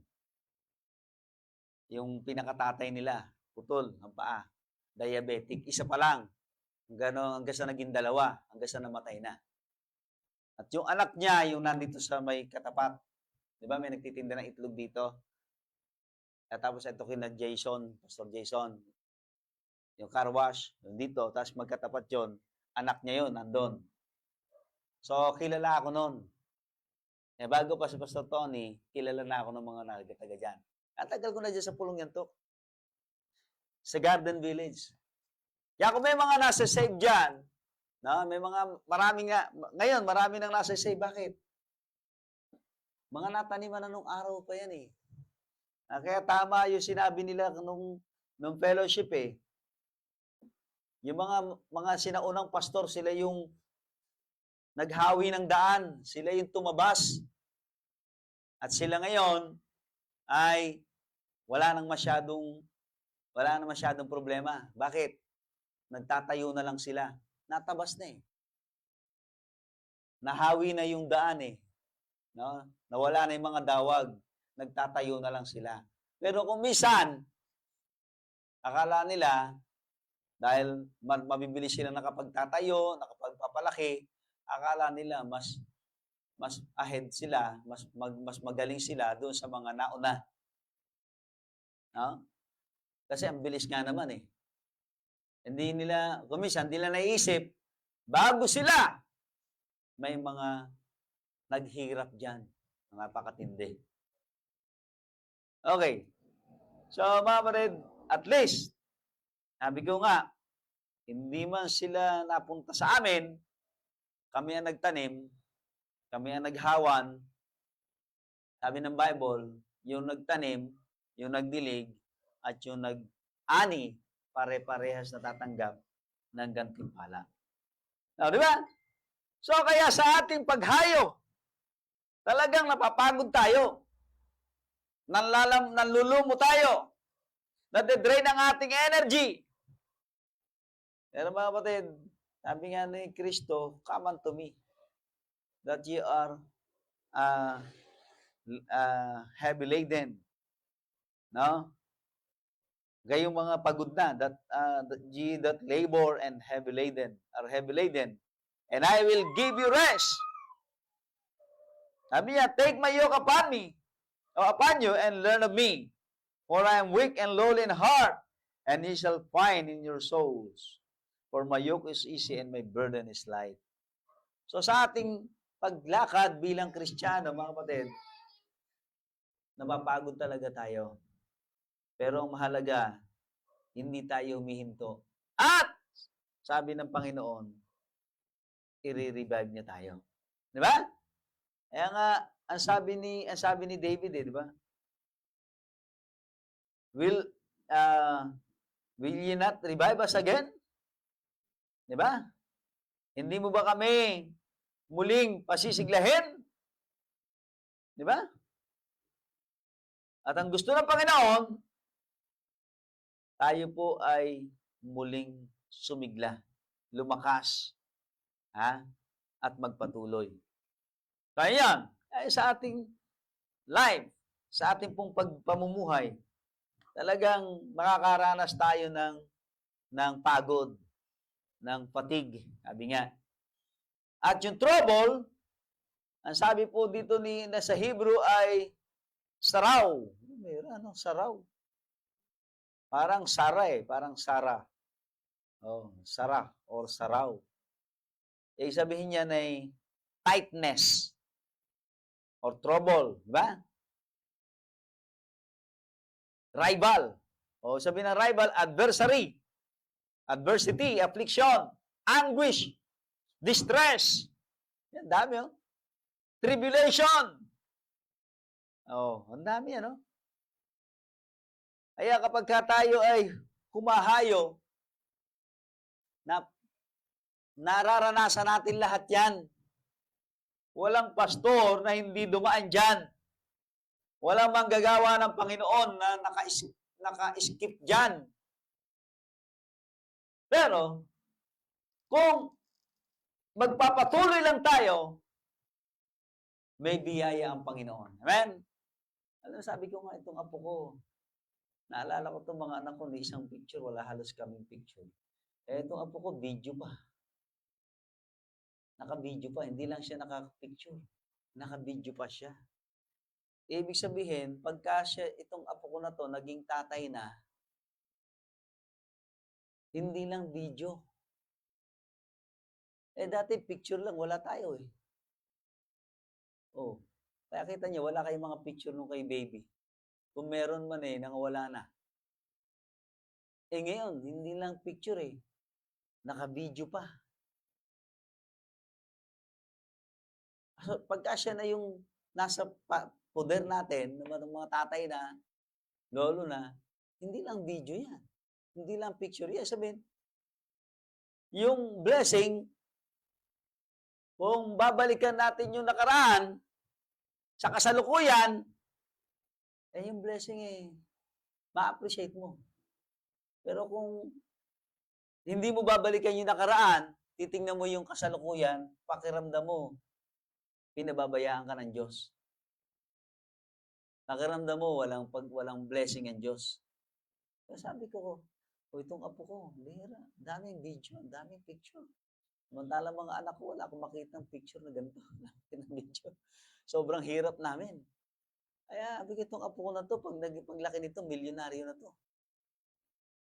Yung pinakatatay nila, putol ang paa. Diabetic. Isa pa lang. Hanggang sa naging 2, hanggang sa namatay na. At yung anak niya, yung nandito sa may katapat, di ba may nagtitinda ng itlog dito? At tapos ito kina Jason, Pastor Jason, yung car wash, yung dito, tapos magkatapat yon, anak niya yon nandun. So, kilala ako nun. Bago pa si Pastor Tony, kilala na ako ng mga nagataga dyan. At tagal ko na dyan sa Pulong Yantok. Sa Garden Village. Kaya kung may mga nasa save dyan, no, marami nang nasa save. Bakit? Mga nataniman na nung araw pa yan eh. Kaya tama yung sinabi nila nung fellowship eh. Yung mga sinaunang pastor, sila yung naghawi ng daan. Sila yung tumabas. At sila ngayon ay wala nang masyadong problema. Bakit? Nagtatayo na lang sila. Natabas na eh. Nahawi na yung daan eh. No? Nawala na yung mga dawag. Nagtatayo na lang sila. Pero kung minsan, akala nila, dahil mabibili sila nakapagtatayo, nakapagpapalaki, akala nila mas ahead sila, mas magaling sila doon sa mga nauna. No? Kasi ang bilis nga naman eh. Hindi nila naisip, bago sila, may mga naghirap dyan. Napakatindi. Okay. So, mga kapatid, at least, sabi ko nga, hindi man sila napunta sa amin, kami ang nagtanim, kami ang naghawan. Sabi ng Bible, yung nagtanim, yung nagdilig, at yung nag-ani, pare-parehas na tatanggap ng gantimpala. Now, di ba? So, kaya sa ating paghayo, talagang napapagod tayo. Nanlulumo tayo. Nade-drain ang ating energy. Pero mga kapatid, sabi nga ni Kristo, come unto me, that ye are heavy laden. No? Gayong mga pagod na, that ye that labor and heavy laden, are heavy laden, and I will give you rest. Sabi niya, take my yoke upon me, or upon you, and learn of me, for I am weak and lowly in heart, and ye shall find in your souls. For my yoke is easy and my burden is light. So sa ating paglakad bilang Kristiyano, mga kapatid, napapagod talaga tayo. Pero ang mahalaga, hindi tayo humihinto. At, sabi ng Panginoon, i-revive niya tayo. Di ba? Kaya nga, ang sabi ni David, di ba? Will ye not revive us again? Di ba? Hindi mo ba kami muling pasisiglahin? Di ba? At ang gusto ng Panginoon, tayo po ay muling sumigla, lumakas, at magpatuloy. Kaya yan, ay sa ating life, sa ating pong pamumuhay, talagang makakaranas tayo ng pagod, ng fatigue, sabi nga. At yung trouble, ang sabi po dito sa Hebrew ay saraw. Meron, saraw. Parang Sara parang Sara. Oh, Sara or saraw. Ibig sabihin niya ay tightness or trouble, di ba? Rival. O sabi ng rival, adversary. Adversity, affliction, anguish, distress. Yan, dami, oh. Tribulation. Oh, ang dami, ano? Kaya kapag tayo ay humahayo, nararanasan natin lahat yan. Walang pastor na hindi dumaan dyan. Walang manggagawa ng Panginoon na naka-skip dyan. Pero, kung magpapatuloy lang tayo, may biyaya ang Panginoon. Amen? Alam, sabi ko nga itong apo ko, naalala ko itong mga anak ko, ni isang picture, wala halos kaming picture. Itong apo ko, video pa. Naka-video pa, hindi lang siya naka-picture. Naka-video pa siya. Ibig sabihin, pagka itong apo ko na to, naging tatay na, hindi lang video. Dati picture lang, wala tayo Oh, kaya kita niyo, wala kayong mga picture nung kay baby. Kung meron man wala na. Ngayon, hindi lang picture naka-video pa. So, pagka siya na yung nasa poder natin, ng mga tatay na, lolo na, hindi lang video yan. Hindi lang picture yan. Sabihin, yung blessing, kung babalikan natin yung nakaraan, sa kasalukuyan, yung blessing ma-appreciate mo. Pero kung hindi mo babalikan yung nakaraan, titingnan mo yung kasalukuyan, pakiramdam mo, pinababayaan ka ng Diyos. Pakiramdam mo, walang blessing ang Diyos. Kaya sabi ko, itong apo ko, lihira, daming video, daming picture. Samantala mga anak ko, wala akong makita ng picture na ganito. Video. Sobrang hirap namin. Kaya, sabi ko, itong apo ko na to, paglaki nito, milyonaryo na to.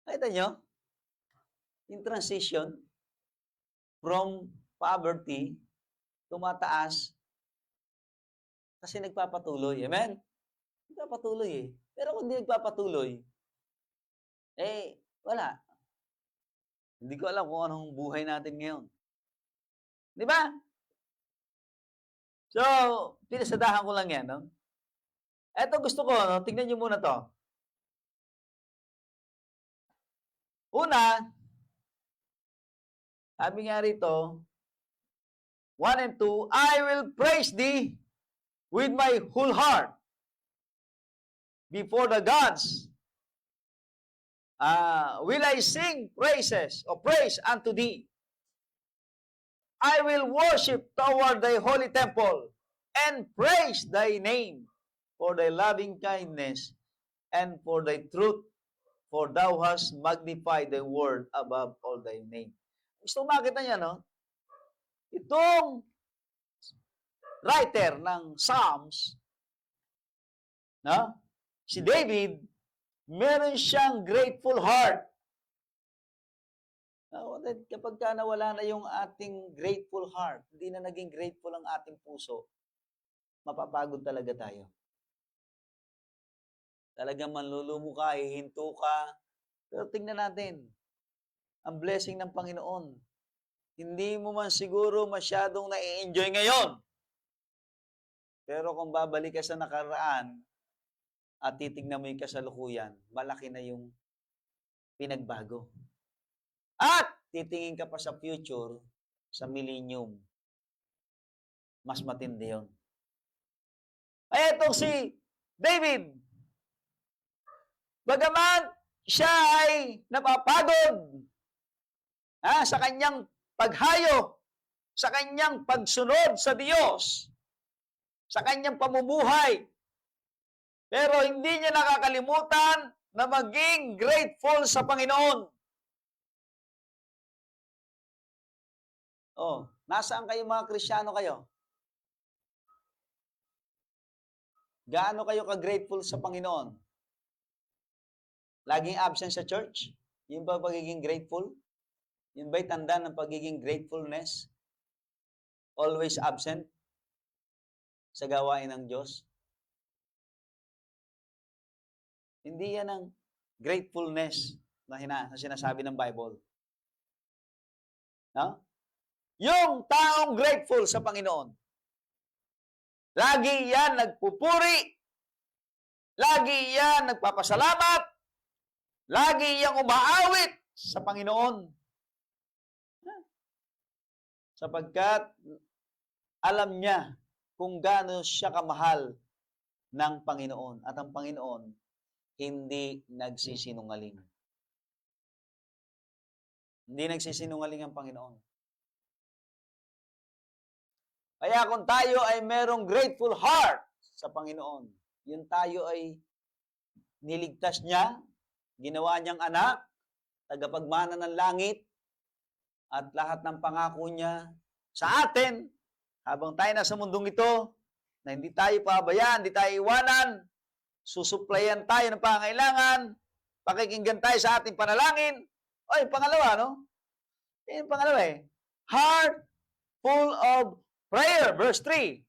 Nakita nyo? In transition, from poverty, tumataas, kasi nagpapatuloy. Amen? Nagpapatuloy Pero kung di nagpapatuloy, wala. Hindi ko alam kung anong buhay natin ngayon. Di ba? So, pinasadahan ko lang yan, no? Eto gusto ko, no? Tingnan nyo muna to. Una, sabi nga rito, 1 and 2, I will praise thee with my whole heart before the gods. Will I sing praises or praise unto thee? I will worship toward thy holy temple and praise thy name for thy loving kindness and for thy truth, for thou hast magnified thy word above all thy name. Gusto makita niya, no? Itong writer ng Psalms, no? Si David, meron siyang grateful heart. Kapag ka nawala na yung ating grateful heart, hindi na naging grateful ang ating puso, mapapagod talaga tayo. Talagang manlulumo ka, hihinto ka. Pero tingnan natin, ang blessing ng Panginoon. Hindi mo man siguro masyadong na-enjoy ngayon. Pero kung babalik ka sa nakaraan at titignan mo yung kasalukuyan, malaki na yung pinagbago. At titingin ka pa sa future, sa millennium. Mas matindi yun. Ay, itong si David, bagaman siya ay napapagod sa kanyang paghayo, sa kanyang pagsunod sa Diyos, sa kanyang pamumuhay, pero hindi niya nakakalimutan na maging grateful sa Panginoon. Oh, nasaan kayo mga Kristiyano kayo? Gaano kayo ka-grateful sa Panginoon? Laging absent sa church? Yung ba pagiging grateful? Yun ba'y tanda ng pagiging gratefulness? Always absent sa gawain ng Diyos? Hindi yan ang gratefulness na sinasabi ng Bible. No? Yung taong grateful sa Panginoon, lagi yan nagpupuri, lagi yan nagpapasalamat, lagi yang umaawit sa Panginoon. Sapagkat alam niya kung gaano siya kamahal ng Panginoon. At ang Panginoon, hindi nagsisinungaling. Hindi nagsisinungaling ang Panginoon. Kaya kung tayo ay merong grateful heart sa Panginoon, yun tayo ay niligtas niya, ginawa niyang anak, tagapagmana ng langit, at lahat ng pangako niya sa atin, habang tayo nasa mundong ito, na hindi tayo pabayaan, hindi tayo iwanan, susuplayan tayo ng pangailangan, pakikinggan tayo sa ating panalangin. O, yung pangalawa, no? Yung pangalawa heart full of prayer, verse 3.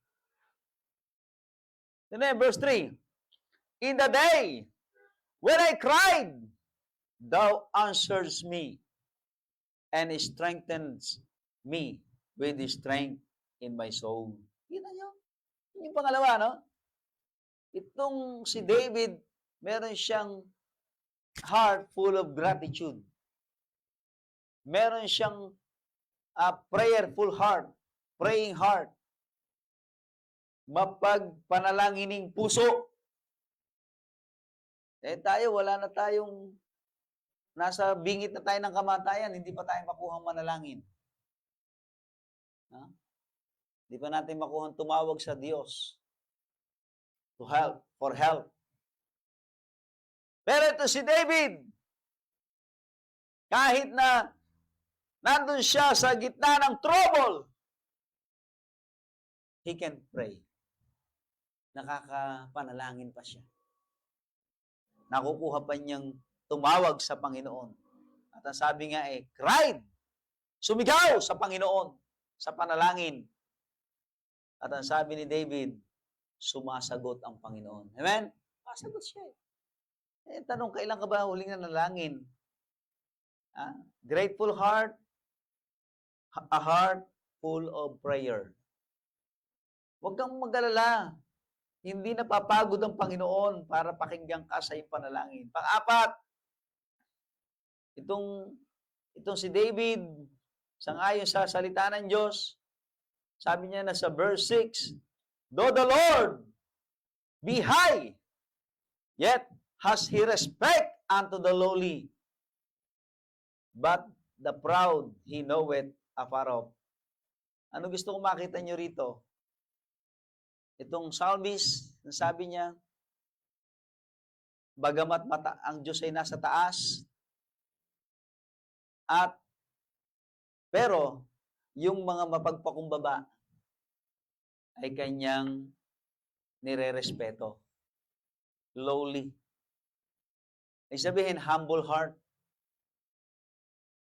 Verse 3. In the day when I cried, thou answers me and strengthens me with the strength in my soul. Kita nyo? Yung pangalawa, no? Itong si David, meron siyang heart full of gratitude. Meron siyang prayerful heart, praying heart, mapagpanalanginin puso. Tayo, wala na tayong, nasa bingit na tayo ng kamatayan, hindi pa tayo makuhang manalangin. Hindi pa natin makuhang tumawag sa Diyos for help. Pero ito si David, kahit na nandun siya sa gitna ng trouble, he can pray. Nakakapanalangin pa siya. Nakukuha pa niyang tumawag sa Panginoon. At ang sabi nga cried, sumigaw sa Panginoon, sa panalangin. At ang sabi ni David, sumasagot ang Panginoon. Amen? Sumasagot siya. Tanong, kailan ka ba huling nanalangin? Grateful heart, a heart full of prayer. Huwag kang mag-alala. Hindi napapagod ang Panginoon para pakinggan ka sa iyong panalangin. Pang-apat, itong si David, sangayon sa salita ng Diyos, sabi niya na sa verse 6, though the Lord be high, yet has he respect unto the lowly, but the proud he knoweth afar off. Ano gusto kong makita niyo rito? Itong psalmist, sabi niya, bagamat ang Diyos ay nasa taas, pero yung mga mapagpakumbaba ay kanyang nire-respeto. Lowly. Ay sabihin, humble heart.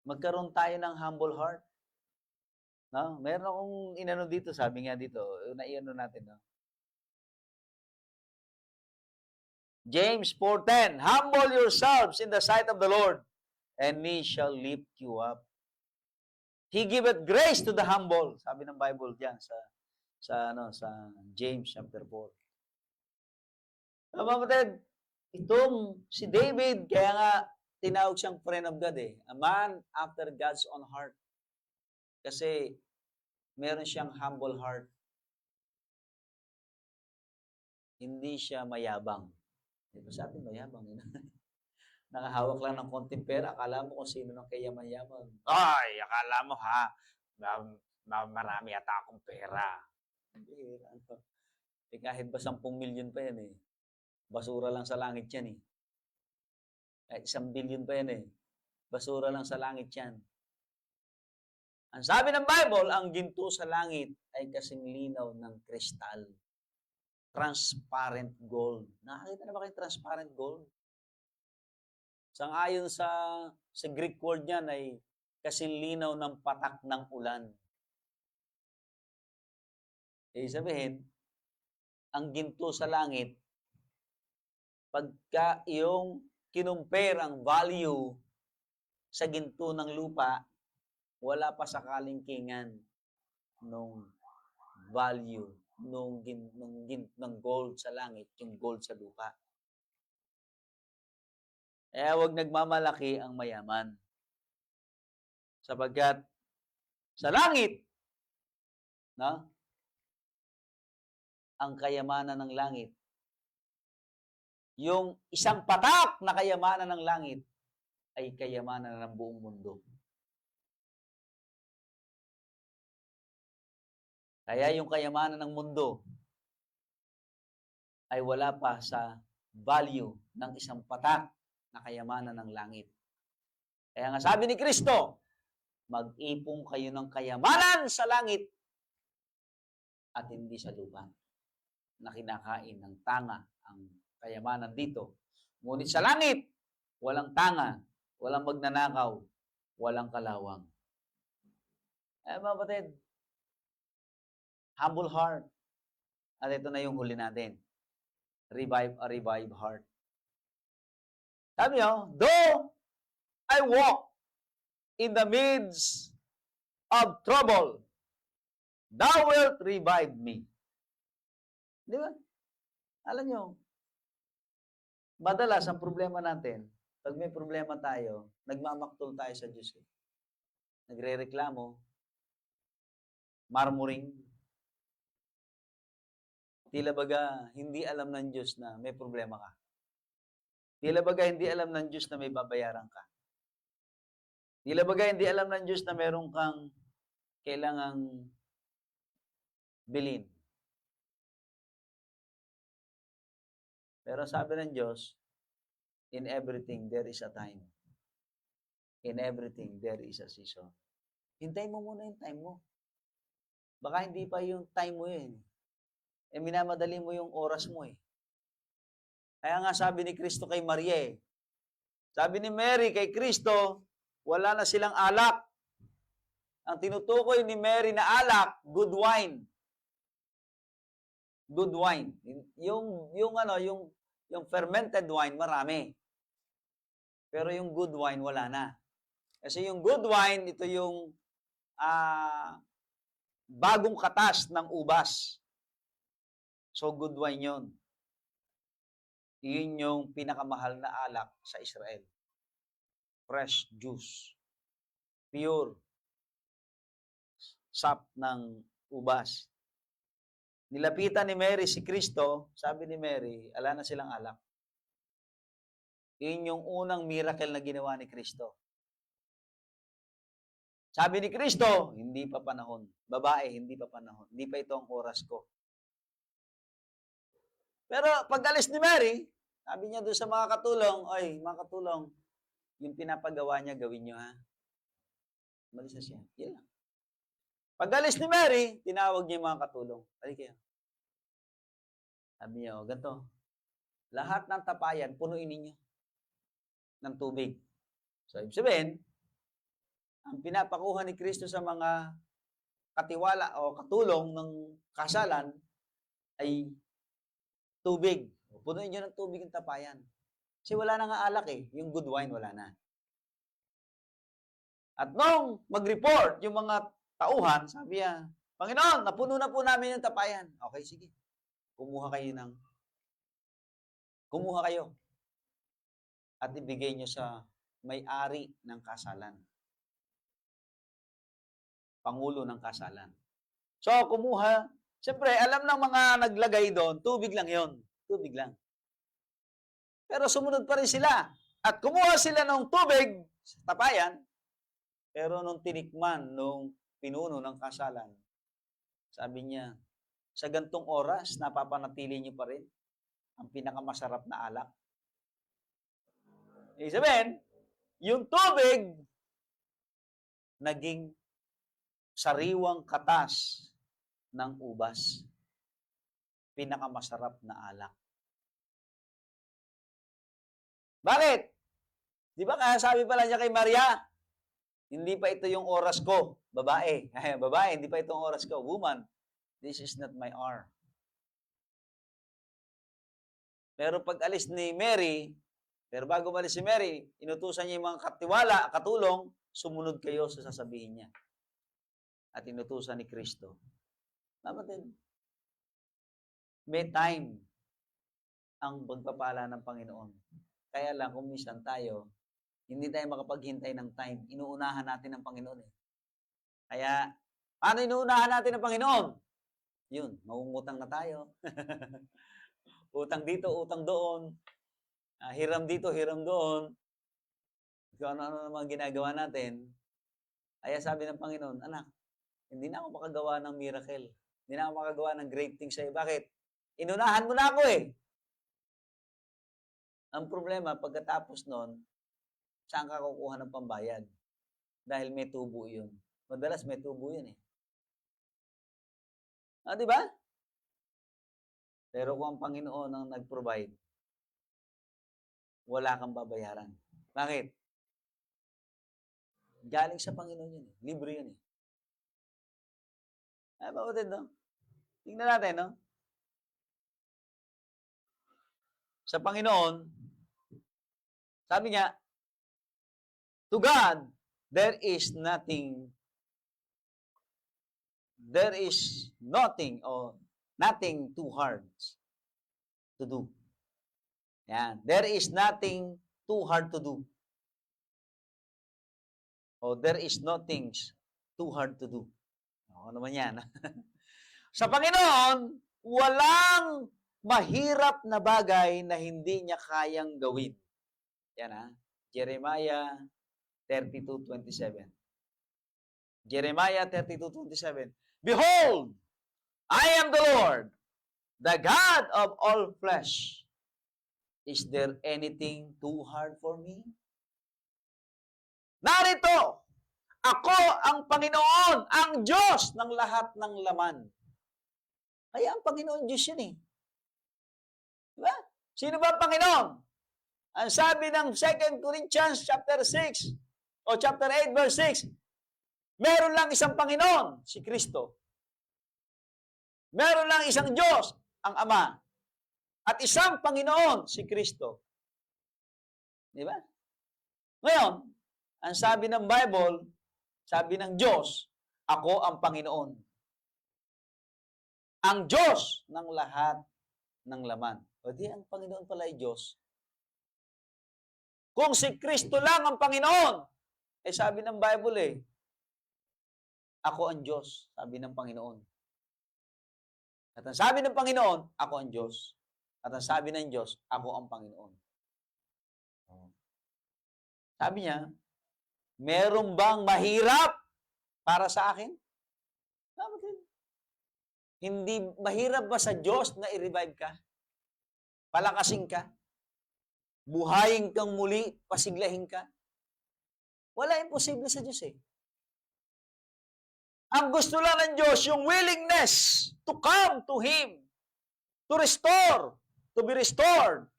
Magkaroon tayo ng humble heart. No? Meron akong inano dito, sabi nga dito, naiano natin, no? James 4:10, humble yourselves in the sight of the Lord, and He shall lift you up. He giveth grace to the humble. Sabi ng Bible diyan sa James chapter 4. Mga kapatid, itong si David, kaya nga tinawag siyang friend of God eh. A man after God's own heart. Kasi meron siyang humble heart. Hindi siya mayabang. Diba sa atin mayabang? Nakahawak lang ng konting pera, akala mo kung sino ng kayaman-yaman. Ay, akala mo ha, marami ata akong pera. Hindi, kahit ba 10 milyon pa yan eh. Basura lang sa langit yan eh. Kahit 1 billion pa yan eh. Basura lang sa langit yan. Ang sabi ng Bible, ang ginto sa langit ay kasing linaw ng kristal. Transparent gold. Nakakita na ba kayong transparent gold? Sangayon sa Greek word niyan ay kasing linaw ng patak ng ulan. Sabihin, ang ginto sa langit, pagka yung kinumpare ang value sa ginto ng lupa, wala pa sa kalingkingan nung value ng gold sa langit, yung gold sa lupa. Kaya huwag nagmamalaki ang mayaman. Sapagkat sa langit, no? Ang kayamanan ng langit, yung isang patak na kayamanan ng langit ay kayamanan ng buong mundo. Kaya yung kayamanan ng mundo ay wala pa sa value ng isang patak na kayamanan ng langit. Kaya nga sabi ni Kristo, mag-ipon kayo ng kayamanan sa langit at hindi sa lupa, na kinakain ng tanga ang kayamanan dito. Ngunit sa langit, walang tanga, walang magnanakaw, walang kalawang. Mga kapatid, humble heart. At ito na yung huli natin. Revive a revived heart. Sabi nyo, though I walk in the midst of trouble, thou wilt revive me. Di ba? Alam nyo, madalas ang problema natin, pag may problema tayo, nagmamaktol tayo sa Diyos. Nagre-reklamo, murmuring. Tila baga, hindi alam ng Diyos na may problema ka. Tila baga, hindi alam ng Diyos na may babayaran ka. Tila baga, hindi alam ng Diyos na meron kang kailangang bilhin. Pero sabi ng Diyos, in everything there is a time. In everything there is a season. Hintayin mo muna yung time mo. Baka hindi pa yung time mo yun. Minamadali mo yung oras mo eh. Kaya nga sabi ni Kristo kay Maria eh. Sabi ni Mary kay Kristo, wala na silang alak. Ang tinutukoy ni Mary na alak, good wine. Good wine. Yung Yung fermented wine, marami. Pero yung good wine, wala na. Kasi yung good wine, ito yung bagong katas ng ubas. So, good wine yun. Yun yung pinakamahal na alak sa Israel. Fresh juice. Pure. Sap ng ubas. Nilapitan ni Mary si Kristo, sabi ni Mary, ala na silang alak. Yun yung unang miracle na ginawa ni Kristo. Sabi ni Kristo, hindi pa panahon. Babae, hindi pa panahon. Hindi pa ito ang oras ko. Pero pag alis ni Mary, sabi niya doon sa mga katulong, ay, mga katulong, yung pinapagawa niya, gawin niyo ha. Malis na siya. Yan lang. Pag alis ni Mary, tinawag niya yung mga katulong. Balik kayo. Sabi niya, o, ganito. Lahat ng tapayan, punuin ninyo ng tubig. So, ibig sabihin, ang pinapakuha ni Kristo sa mga katiwala o katulong ng kasalan ay tubig. Punuin nyo ng tubig yung tapayan. Kasi wala na nga alak eh. Yung good wine, wala na. At nung mag-report yung mga tauhan, sabi niya, Panginoon, napuno na po namin yung tapayan. Okay, sige. Kumuha kayo. At ibigay nyo sa may-ari ng kasalan. Pangulo ng kasalan. So, kumuha. Siyempre, alam ng mga naglagay doon, tubig lang yon, tubig lang. Pero sumunod pa rin sila. At kumuha sila ng tubig sa tapayan, pero nung tinikman, nung pinuno ng kasalan, sabi niya, sa gantong oras, napapanatili niyo pa rin ang pinakamasarap na alak. Ibig sabihin, yung tubig, naging sariwang katas ng ubas. Pinakamasarap na alak. Bakit? Di ba kaya sabi pala niya kay Maria, hindi pa ito yung oras ko. Babae. Babae, hindi pa itong oras ko. Woman, this is not my hour. Pero pag alis ni Mary, pero bago malis si Mary, inutusan niya yung mga katiwala, katulong, sumunod kayo sa sasabihin niya. At inutusan ni Kristo. Tama din. May time ang pagpapala ng Panginoon. Kaya lang, kung minsan tayo, hindi tayo makapaghintay ng time. Inuunahan natin ang Panginoon eh. Kaya, paano inuunahan natin ang Panginoon? Yun, mangungutang na tayo. Utang dito, utang doon. Hiram dito, hiram doon. Kung ano-ano naman ginagawa natin. Kaya sabi ng Panginoon, anak, hindi na ako makagawa ng miracle. Hindi na ako makagawa ng great things sa'yo. Bakit? Inunahan mo na ako eh. Ang problema, pagkatapos nun, saan ka kukuha ng pambayad? Dahil may tubo yun. Madalas may tubo yun eh. Di ba? Pero kung ang Panginoon ang nag-provide, wala kang babayaran. Bakit? Galing sa Panginoon yun eh. Libre yun eh. Ay, bakit no? Tingnan natin, no? Sa Panginoon, sabi niya, to God, there is nothing or nothing too hard to do. Yan. There is nothing too hard to do. O there is nothing too hard to do. Ano naman yan? Sa Panginoon, walang mahirap na bagay na hindi niya kayang gawin. Yan ha. Jeremiah 32:27. Jeremiah 32:27. Behold, I am the Lord, the God of all flesh. Is there anything too hard for me? Narito, ako ang Panginoon, ang Diyos ng lahat ng laman. Kaya ang Panginoon Diyos yun eh. Diba? Sino ba ang Panginoon? Ang sabi ng 2 Corinthians chapter 6 o chapter 8 verse 6, meron lang isang Panginoon, si Kristo. Meron lang isang Diyos, ang Ama. At isang Panginoon, si Kristo. Di ba? Ngayon, ang sabi ng Bible, sabi ng Diyos, ako ang Panginoon. Ang Diyos ng lahat ng laman. O di, ang Panginoon pala ay Diyos. Kung si Kristo lang ang Panginoon, sabi ng Bible ako ang Diyos, sabi ng Panginoon. At ang sabi ng Panginoon, ako ang Diyos. At ang sabi ng Diyos, ako ang Panginoon. Sabi niya, meron bang mahirap para sa akin? Hindi mahirap ba sa Diyos na i-revive ka? Palakasin ka? Buhayin kang muli, pasiglahin ka? Wala imposible sa Diyos Ang gusto lang ng Diyos, yung willingness to come to Him, to restore, to be restored,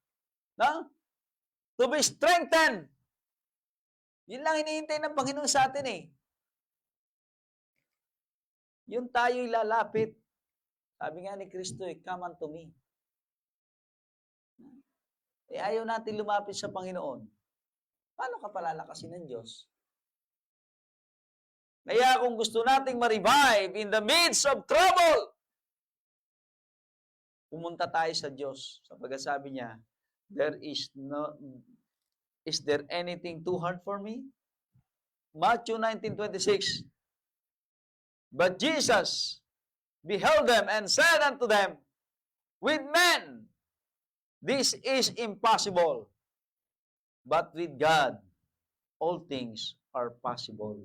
to be strengthened. Yun lang hinihintay ng Panginoon sa atin Yun tayo'y lalapit. Sabi nga ni Kristo come unto me. Ayaw natin lumapit sa Panginoon. Paano ka palalakasin ng Diyos? Kaya kung gusto nating ma-revive in the midst of trouble, pumunta tayo sa Diyos. Sapagkat sabi niya, is there anything too hard for me? Matthew 19:26. But Jesus beheld them and said unto them, with men, this is impossible. But with God, all things are possible.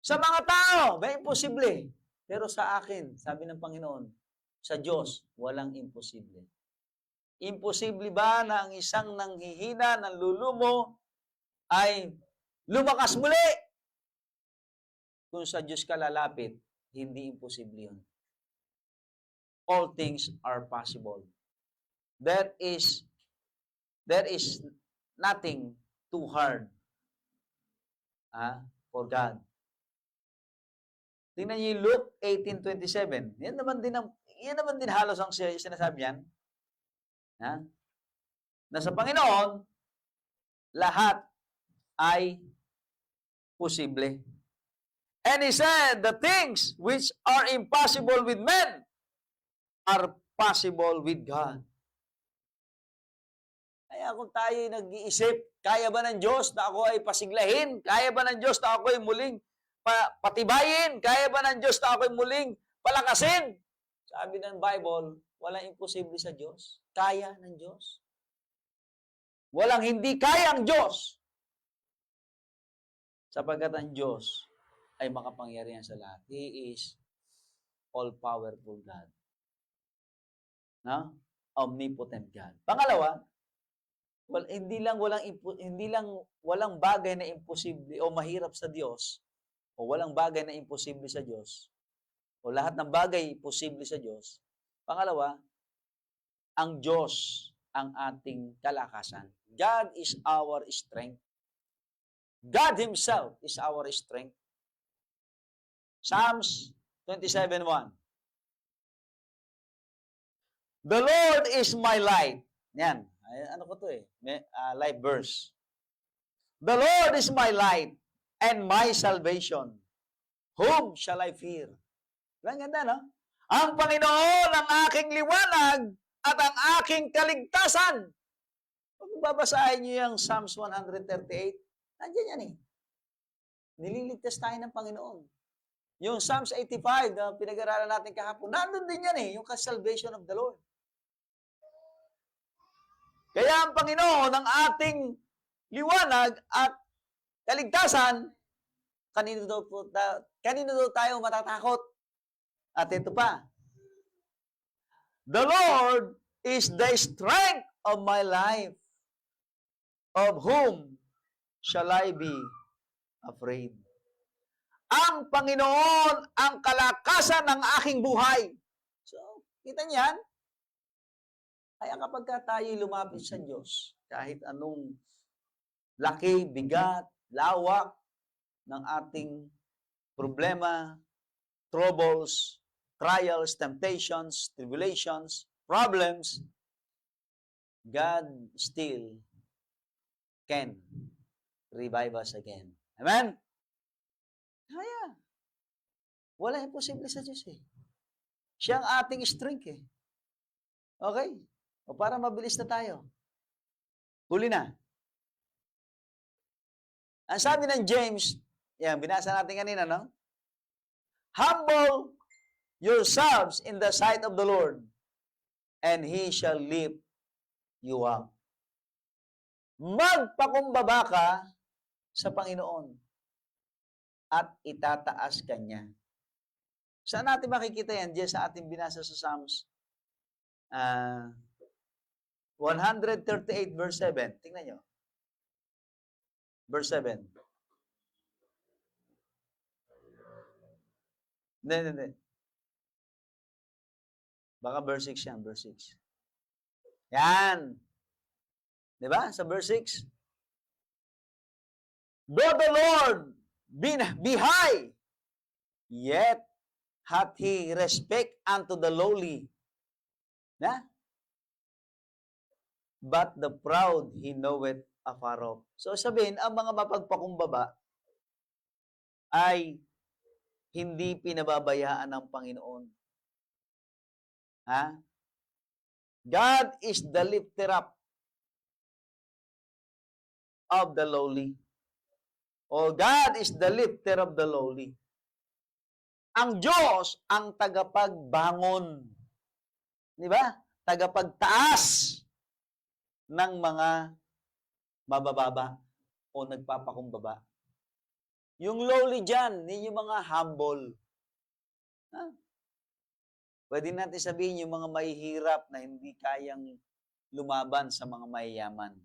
Sa mga tao, may imposible. Pero sa akin, sabi ng Panginoon, sa Diyos, walang imposible. Imposible ba na ang isang nanghihina, nanlulumo, ay lumakas muli? Kung sa Diyos ka lalapit, hindi imposible yun. All things are possible. There is nothing too hard for God. Tingnan niyo yung Luke 18:27. Yan naman din halos ang sinasabi yan. Na sa Panginoon, lahat ay posible. And He said, the things which are impossible with men are possible with God. Kaya kung tayo nag-iisip, kaya ba ng Diyos na ako ay pasiglahin? Kaya ba ng Diyos na ako ay muling patibayin? Kaya ba ng Diyos na ako ay muling palakasin? Sabi ng Bible, walang imposible sa Diyos. Kaya ng Diyos. Walang hindi kaya ang Diyos. Sapagkat ang Diyos ay makapangyarihan sa lahat. He is all-powerful God. Omnipotent God. Pangalawa, walang bagay na imposible o mahirap sa Diyos o walang bagay na imposible sa Diyos o lahat ng bagay posible sa Diyos. Pangalawa, ang Diyos ang ating kalakasan. God is our strength. God Himself is our strength. Psalms 27:1. The Lord is my light. Yan. Ano ko to light verse. The Lord is my light and my salvation. Whom shall I fear? Ang ganda, no? Ang Panginoon ang aking liwanag at ang aking kaligtasan. Kung babasahin niyo yung Psalms 138, nandiyan yan Nililigtas tayo ng Panginoon. Yung Psalms 85 na pinag-aralan natin kahapon, nandun din yan yung salvation of the Lord. Kaya ang Panginoon, ang ating liwanag at kaligtasan, kanino daw tayo matatakot? At ito pa, the Lord is the strength of my life. Of whom shall I be afraid? Ang Panginoon ang kalakasan ng aking buhay. So, kita niyan? Kaya kapag tayo lumapit sa Diyos, kahit anong laki, bigat, lawak ng ating problema, troubles, trials, temptations, tribulations, problems, God still can revive us again. Amen? Kaya. Wala imposible sa Diyos eh. Siya ang ating strength eh. Okay? O para mabilis na tayo. Huli na. Ang sabi ng James, yan, binasa natin kanina, no? Humble yourselves in the sight of the Lord, and He shall lift you up. Magpakumbaba ka sa Panginoon at itataas ka niya. Saan natin makikita yan? Diyan sa ating binasa sa Psalms 138 verse 7. Tingnan nyo. Verse 7. Hindi. Baka verse 6 yan, verse 6. Yan. Di ba? Sa verse 6. Though the Lord be high, yet hath He respect unto the lowly. Na? But the proud He knoweth afar off. So sabihin, ang mga mapagpakumbaba ay hindi pinababayaan ng Panginoon. Ha? God is the lifter up of the lowly. O God is the lifter of the lowly. Ang Diyos ang tagapagbangon. Di ba? Tagapagtaas ng mga mabababa o nagpapakumbaba. Yung lowly dyan, yung mga humble. Ha? Pwede natin sabihin yung mga mahihirap na hindi kayang lumaban sa mga mayayaman.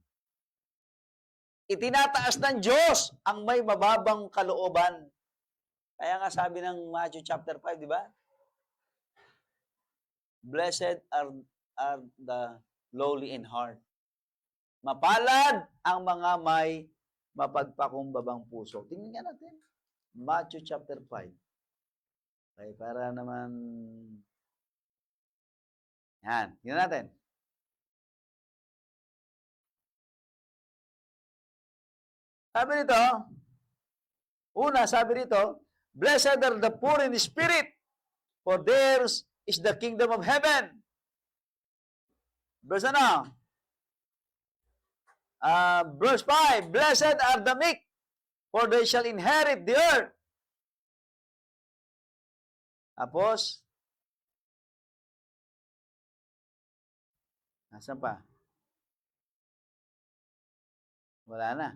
Itinataas ng Diyos ang may mababang kalooban. Kaya nga sabi ng Matthew chapter 5, di ba? Blessed are the lowly in heart. Mapalad ang mga may mapagpakumbabang puso. Tingnan nga natin. Matthew chapter 5. Okay, para naman... Yan. Tingnan natin. Sabi nito, sabi nito, blessed are the poor in spirit, for theirs is the kingdom of heaven. Verse ano? Verse 5, blessed are the meek, for they shall inherit the earth. Tapos, nasan pa? Wala na.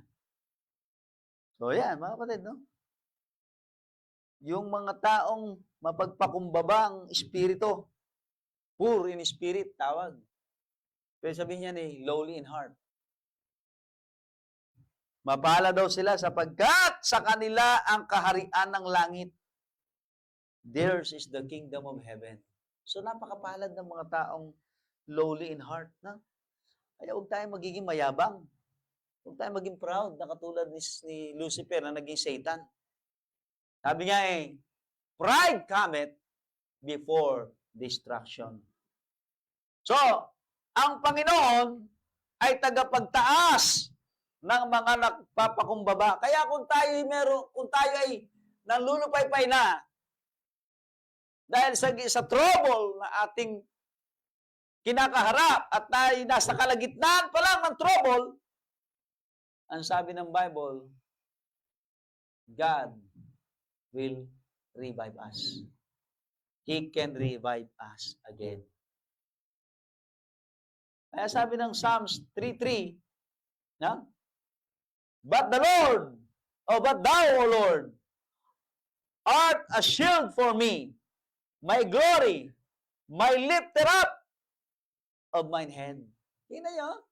So yan, mga kapatid, no? Yung mga taong mapagpakumbaba ang espiritu, poor in spirit, tawag. Pero sabihin niya lowly in heart. Mapala daw sila sapagkat sa kanila ang kaharian ng langit. Theirs is the kingdom of heaven. So napakapalad ng mga taong lowly in heart. Na? Kaya huwag tayong magiging mayabang. Huwag tayong maging proud na katulad ni Lucifer na naging Satan. Sabi nga pride cometh before destruction. So, ang Panginoon ay tagapagtaas ng mga nagpapakumbaba. Kaya kung tayo ay nanlulupaypay na dahil sa trouble na ating kinakaharap at tayo nasa kalagitnaan pa lang ng trouble, ang sabi ng Bible, God will revive us. He can revive us again. Kaya sabi ng Psalms 3:3, no? But thou, O Lord, art a shield for me, my glory, my lifter up of mine head. Tingnan nyo.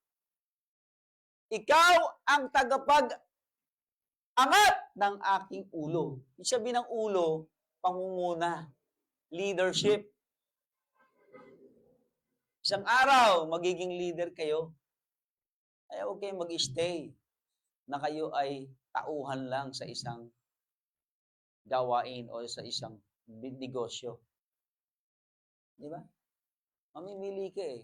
Ikaw ang tagapag-angat ng aking ulo. Ibig sabihin ng ulo, pangunguna, leadership. Isang araw, magiging leader kayo. Kaya huwag kayong mag-stay na kayo ay tauhan lang sa isang gawain o sa isang negosyo. Di ba? Mamimili ka eh.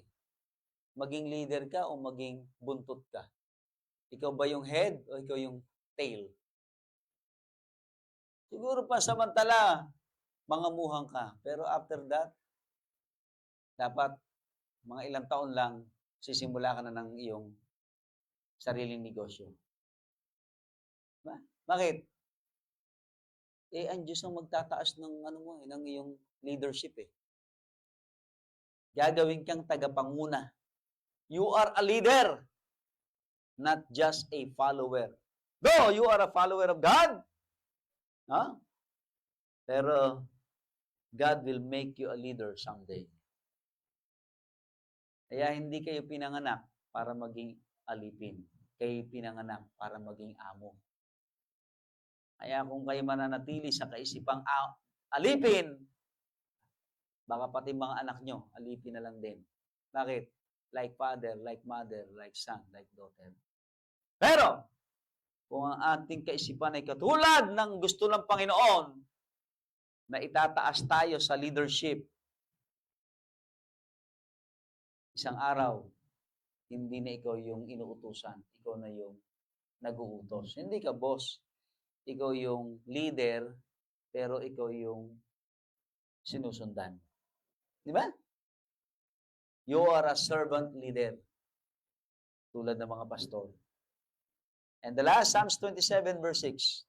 Maging leader ka o maging buntot ka. Ikaw ba yung head o ikaw yung tail? Siguro pa samantala, mangamuhang ka. Pero after that, dapat mga ilang taon lang, sisimula ka na ng iyong sariling negosyo. Diba? Bakit? Ang Diyos ang magtataas ng ng iyong leadership eh. Gagawin kang tagapanguna. You are a leader, not just a follower. Though you are a follower of God, pero God will make you a leader someday. Kaya hindi kayo pinanganak para maging alipin. Kayo pinanganak para maging amo. Kaya kung kayo mananatili sa kaisipang alipin, baka pati mga anak nyo, alipin na lang din. Bakit? Like father, like mother, like son, like daughter. Pero, kung ang ating kaisipan ay katulad ng gusto ng Panginoon, na itataas tayo sa leadership, isang araw, hindi na ikaw yung inuutusan, ikaw na yung nag-uutos. Hindi ka boss. Ikaw yung leader, pero ikaw yung sinusundan. Di ba? You are a servant leader. Tulad ng mga pastor. And the last, Psalms 27 verse 6.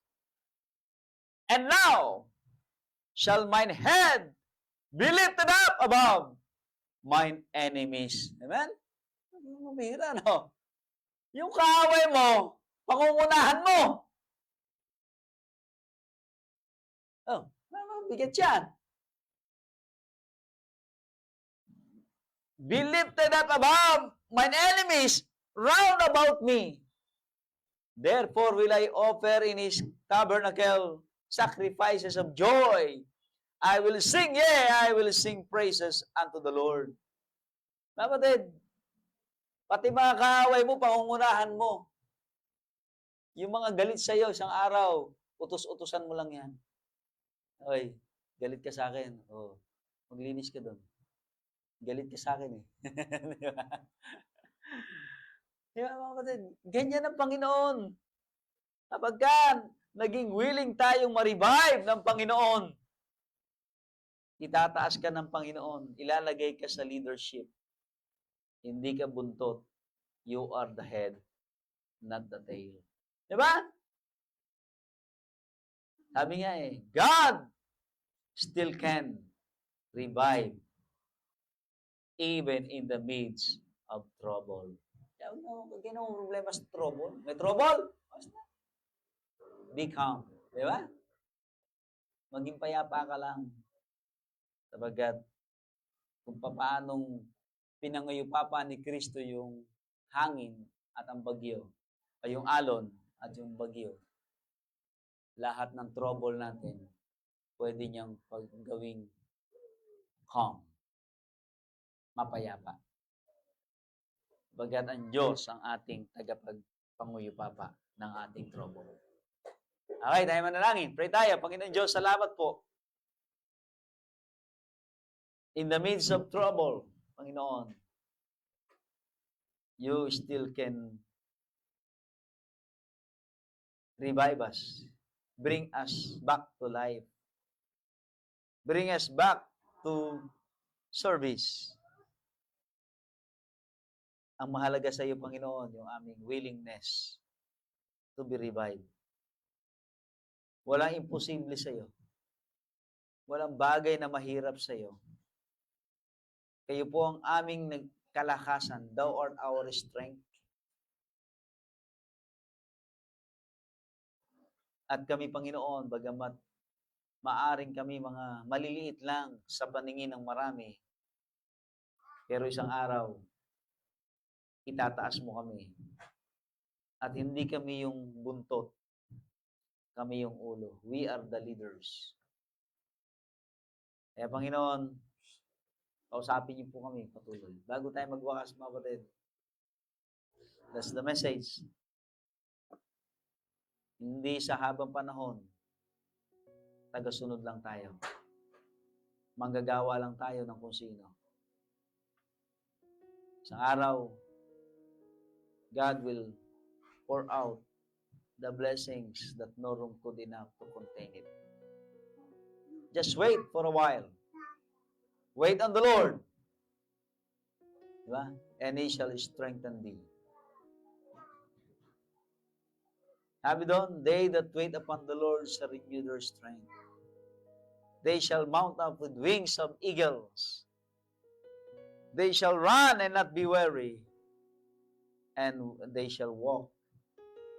And now, shall mine head be lifted up above mine enemies. Amen? Mabira, no? Yung kaaway mo, pangungunahan mo. Oh, mabigat yan. Be lifted up above mine enemies round about me. Therefore will I offer in his tabernacle sacrifices of joy. I will sing, I will sing praises unto the Lord. Kapatid, pati mga kaaway mo, pangungunahan mo. Yung mga galit sa iyo isang araw, utos-utusan mo lang yan. Oy, galit ka sa akin. Oh, maglinis ka doon. Galit ka sa akin eh. Di ba? Di ba mga kapatid? Ganyan ang Panginoon. Kapag naging willing tayong ma-revive ng Panginoon, itataas ka ng Panginoon, ilalagay ka sa leadership. Hindi ka buntot. You are the head, not the tail. Di ba? Sabi nga God still can revive even in the midst of trouble. Kaya ano problema sa trouble? May trouble? Be calm. Di ba? Maging payapa ka lang. Sabagat kung paanong pinanguyupapa ni Kristo yung hangin at ang bagyo, ay yung alon at yung bagyo, lahat ng trouble natin, pwede niyang paggawing calm, mapayapa. Bagat ang Diyos ang ating tagapagpanguyupapa ng ating trouble. Okay, tayo manalangin. Pray tayo. Panginoon Diyos, salamat po. In the midst of trouble, Panginoon, you still can revive us. Bring us back to life. Bring us back to service. Ang mahalaga sa iyo, Panginoon, yung aming willingness to be revived. Walang imposible sa iyo. Walang bagay na mahirap sa iyo. Kayo po ang aming kalakasan. Thou art our strength. At kami, Panginoon, bagamat maaring kami mga maliliit lang sa paningin ng marami, pero isang araw, itataas mo kami. At hindi kami yung buntot, kami yung ulo. We are the leaders. Kaya Panginoon, kausapin niyo po kami patuloy. Bago tayo magwakas, mga kapatid, that's the message. Hindi sa habang panahon, tagasunod lang tayo. manggagawa lang tayo ng kung sino. Isang araw, God will pour out the blessings that no room could enough to contain it. Just wait for a while. Wait on the Lord. Diba? And He shall strengthen thee. Sabi doon, they that wait upon the Lord shall renew their strength. They shall mount up with wings of eagles. They shall run and not be weary. And they shall walk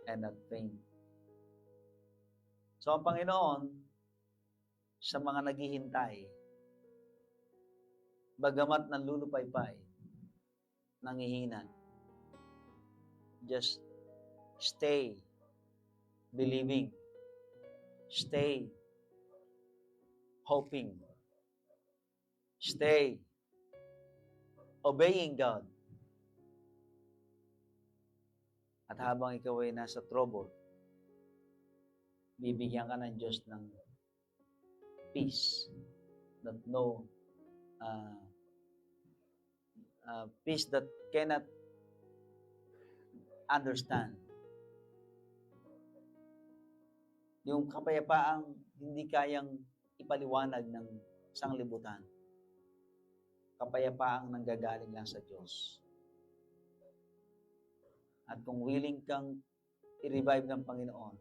and not faint. So ang Panginoon, sa mga naghihintay, bagamat nanlulupaypay, nangihina, just stay believing, stay hoping, stay obeying God. At habang ikaw ay nasa trouble, bibigyan ka ng Diyos ng peace that peace that cannot understand. Yung kapayapaang hindi kayang ipaliwanag ng sanglibutan. Kapayapaang nanggagaling lang sa Diyos. At kung willing kang i-revive ng Panginoon,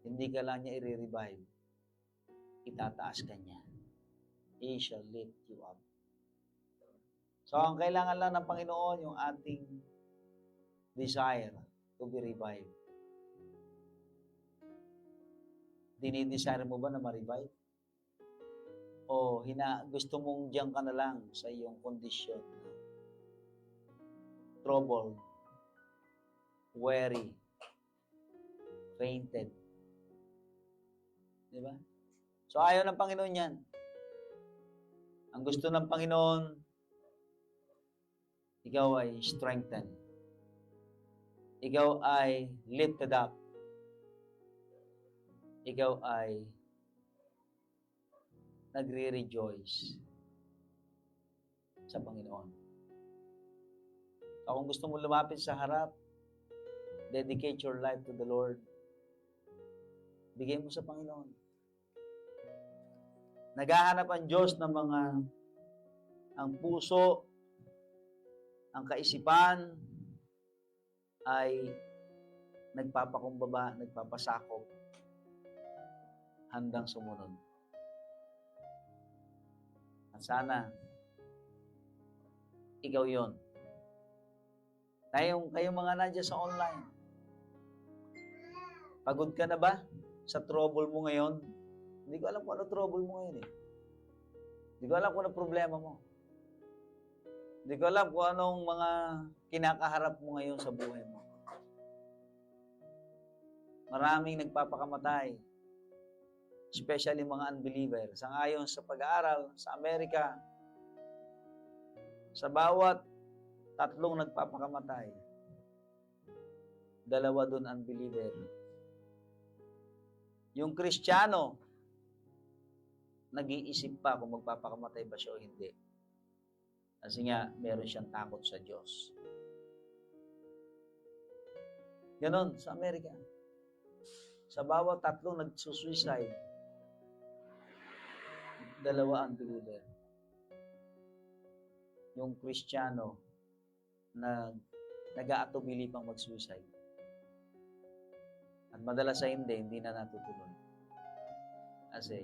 hindi ka lang niya i-revive, itataas ka niya. He shall lift you up. So, ang kailangan lang ng Panginoon, yung ating desire to be revived. Dinidesire mo ba na ma-revive? O gusto mong diyan ka na lang sa iyong kondisyon? Troubled, weary, fainted. Di ba? So, ayaw ng Panginoon yan. Ang gusto ng Panginoon, ikaw ay strengthened. Ikaw ay lifted up. Ikaw ay nagre-rejoice sa Panginoon. So, kung gusto mo lumapit sa harap, dedicate your life to the Lord. Bigay mo sa Panginoon. Naghahanap ang Diyos ng ang puso, ang kaisipan, ay nagpapakumbaba, nagpapasakop, handang sumunod. At sana, ikaw yon. Kayong mga nandiyan sa online, pagod ka na ba sa trouble mo ngayon? Hindi ko alam kung ano trouble mo ngayon eh. Hindi ko alam kung ano problema mo. Hindi ko alam kung anong mga kinakaharap mo ngayon sa buhay mo. Maraming nagpapakamatay. Especially mga unbeliever. Sangayon sa pag-aaral sa Amerika, sa bawat 3 nagpapakamatay, 2 doon unbeliever. Yung Kristiyano, nag-iisip pa kung magpapakamatay ba siya o hindi. Kasi nga, meron siyang takot sa Diyos. Ganon, sa Amerika. Sa bawat 3 nagsusuicide, 2 unbeliever. Yung Kristiyano na nag-aatubili pang mag-suicide. At madalas sa hindi na natutuloy. Kasi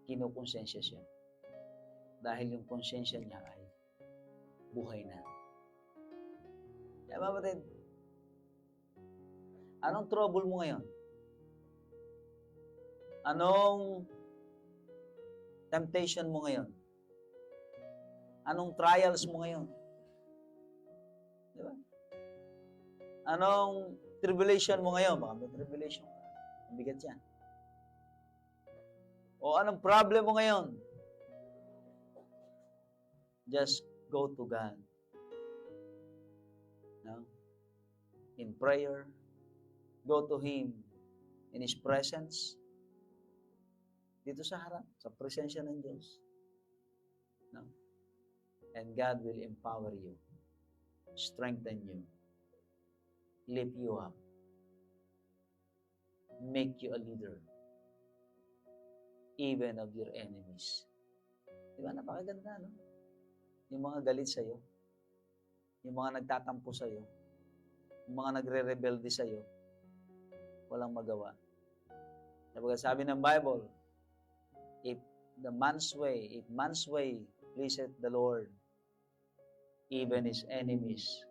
kinukonsensya siya. Dahil yung konsensya niya ay buhay na. Kaya mabatid, anong trouble mo ngayon? Anong temptation mo ngayon? Anong trials mo ngayon? Di ba? Anong tribulation mo ngayon? Baka may tribulation ka. Ang bigat yan. O anong problem mo ngayon? Just go to God. No? In prayer, go to Him in His presence. dito sa harap, sa presensya ng Diyos. No? And God will empower you, strengthen you, lift you up, make you a leader, even of your enemies. Di ba? Napakaganda, no? Yung mga galit sa'yo, yung mga nagtatampo sa'yo, yung mga nagre-rebelde sa'yo, walang magawa. Sabi ng Bible, if man's way pleaseth the Lord, even his enemies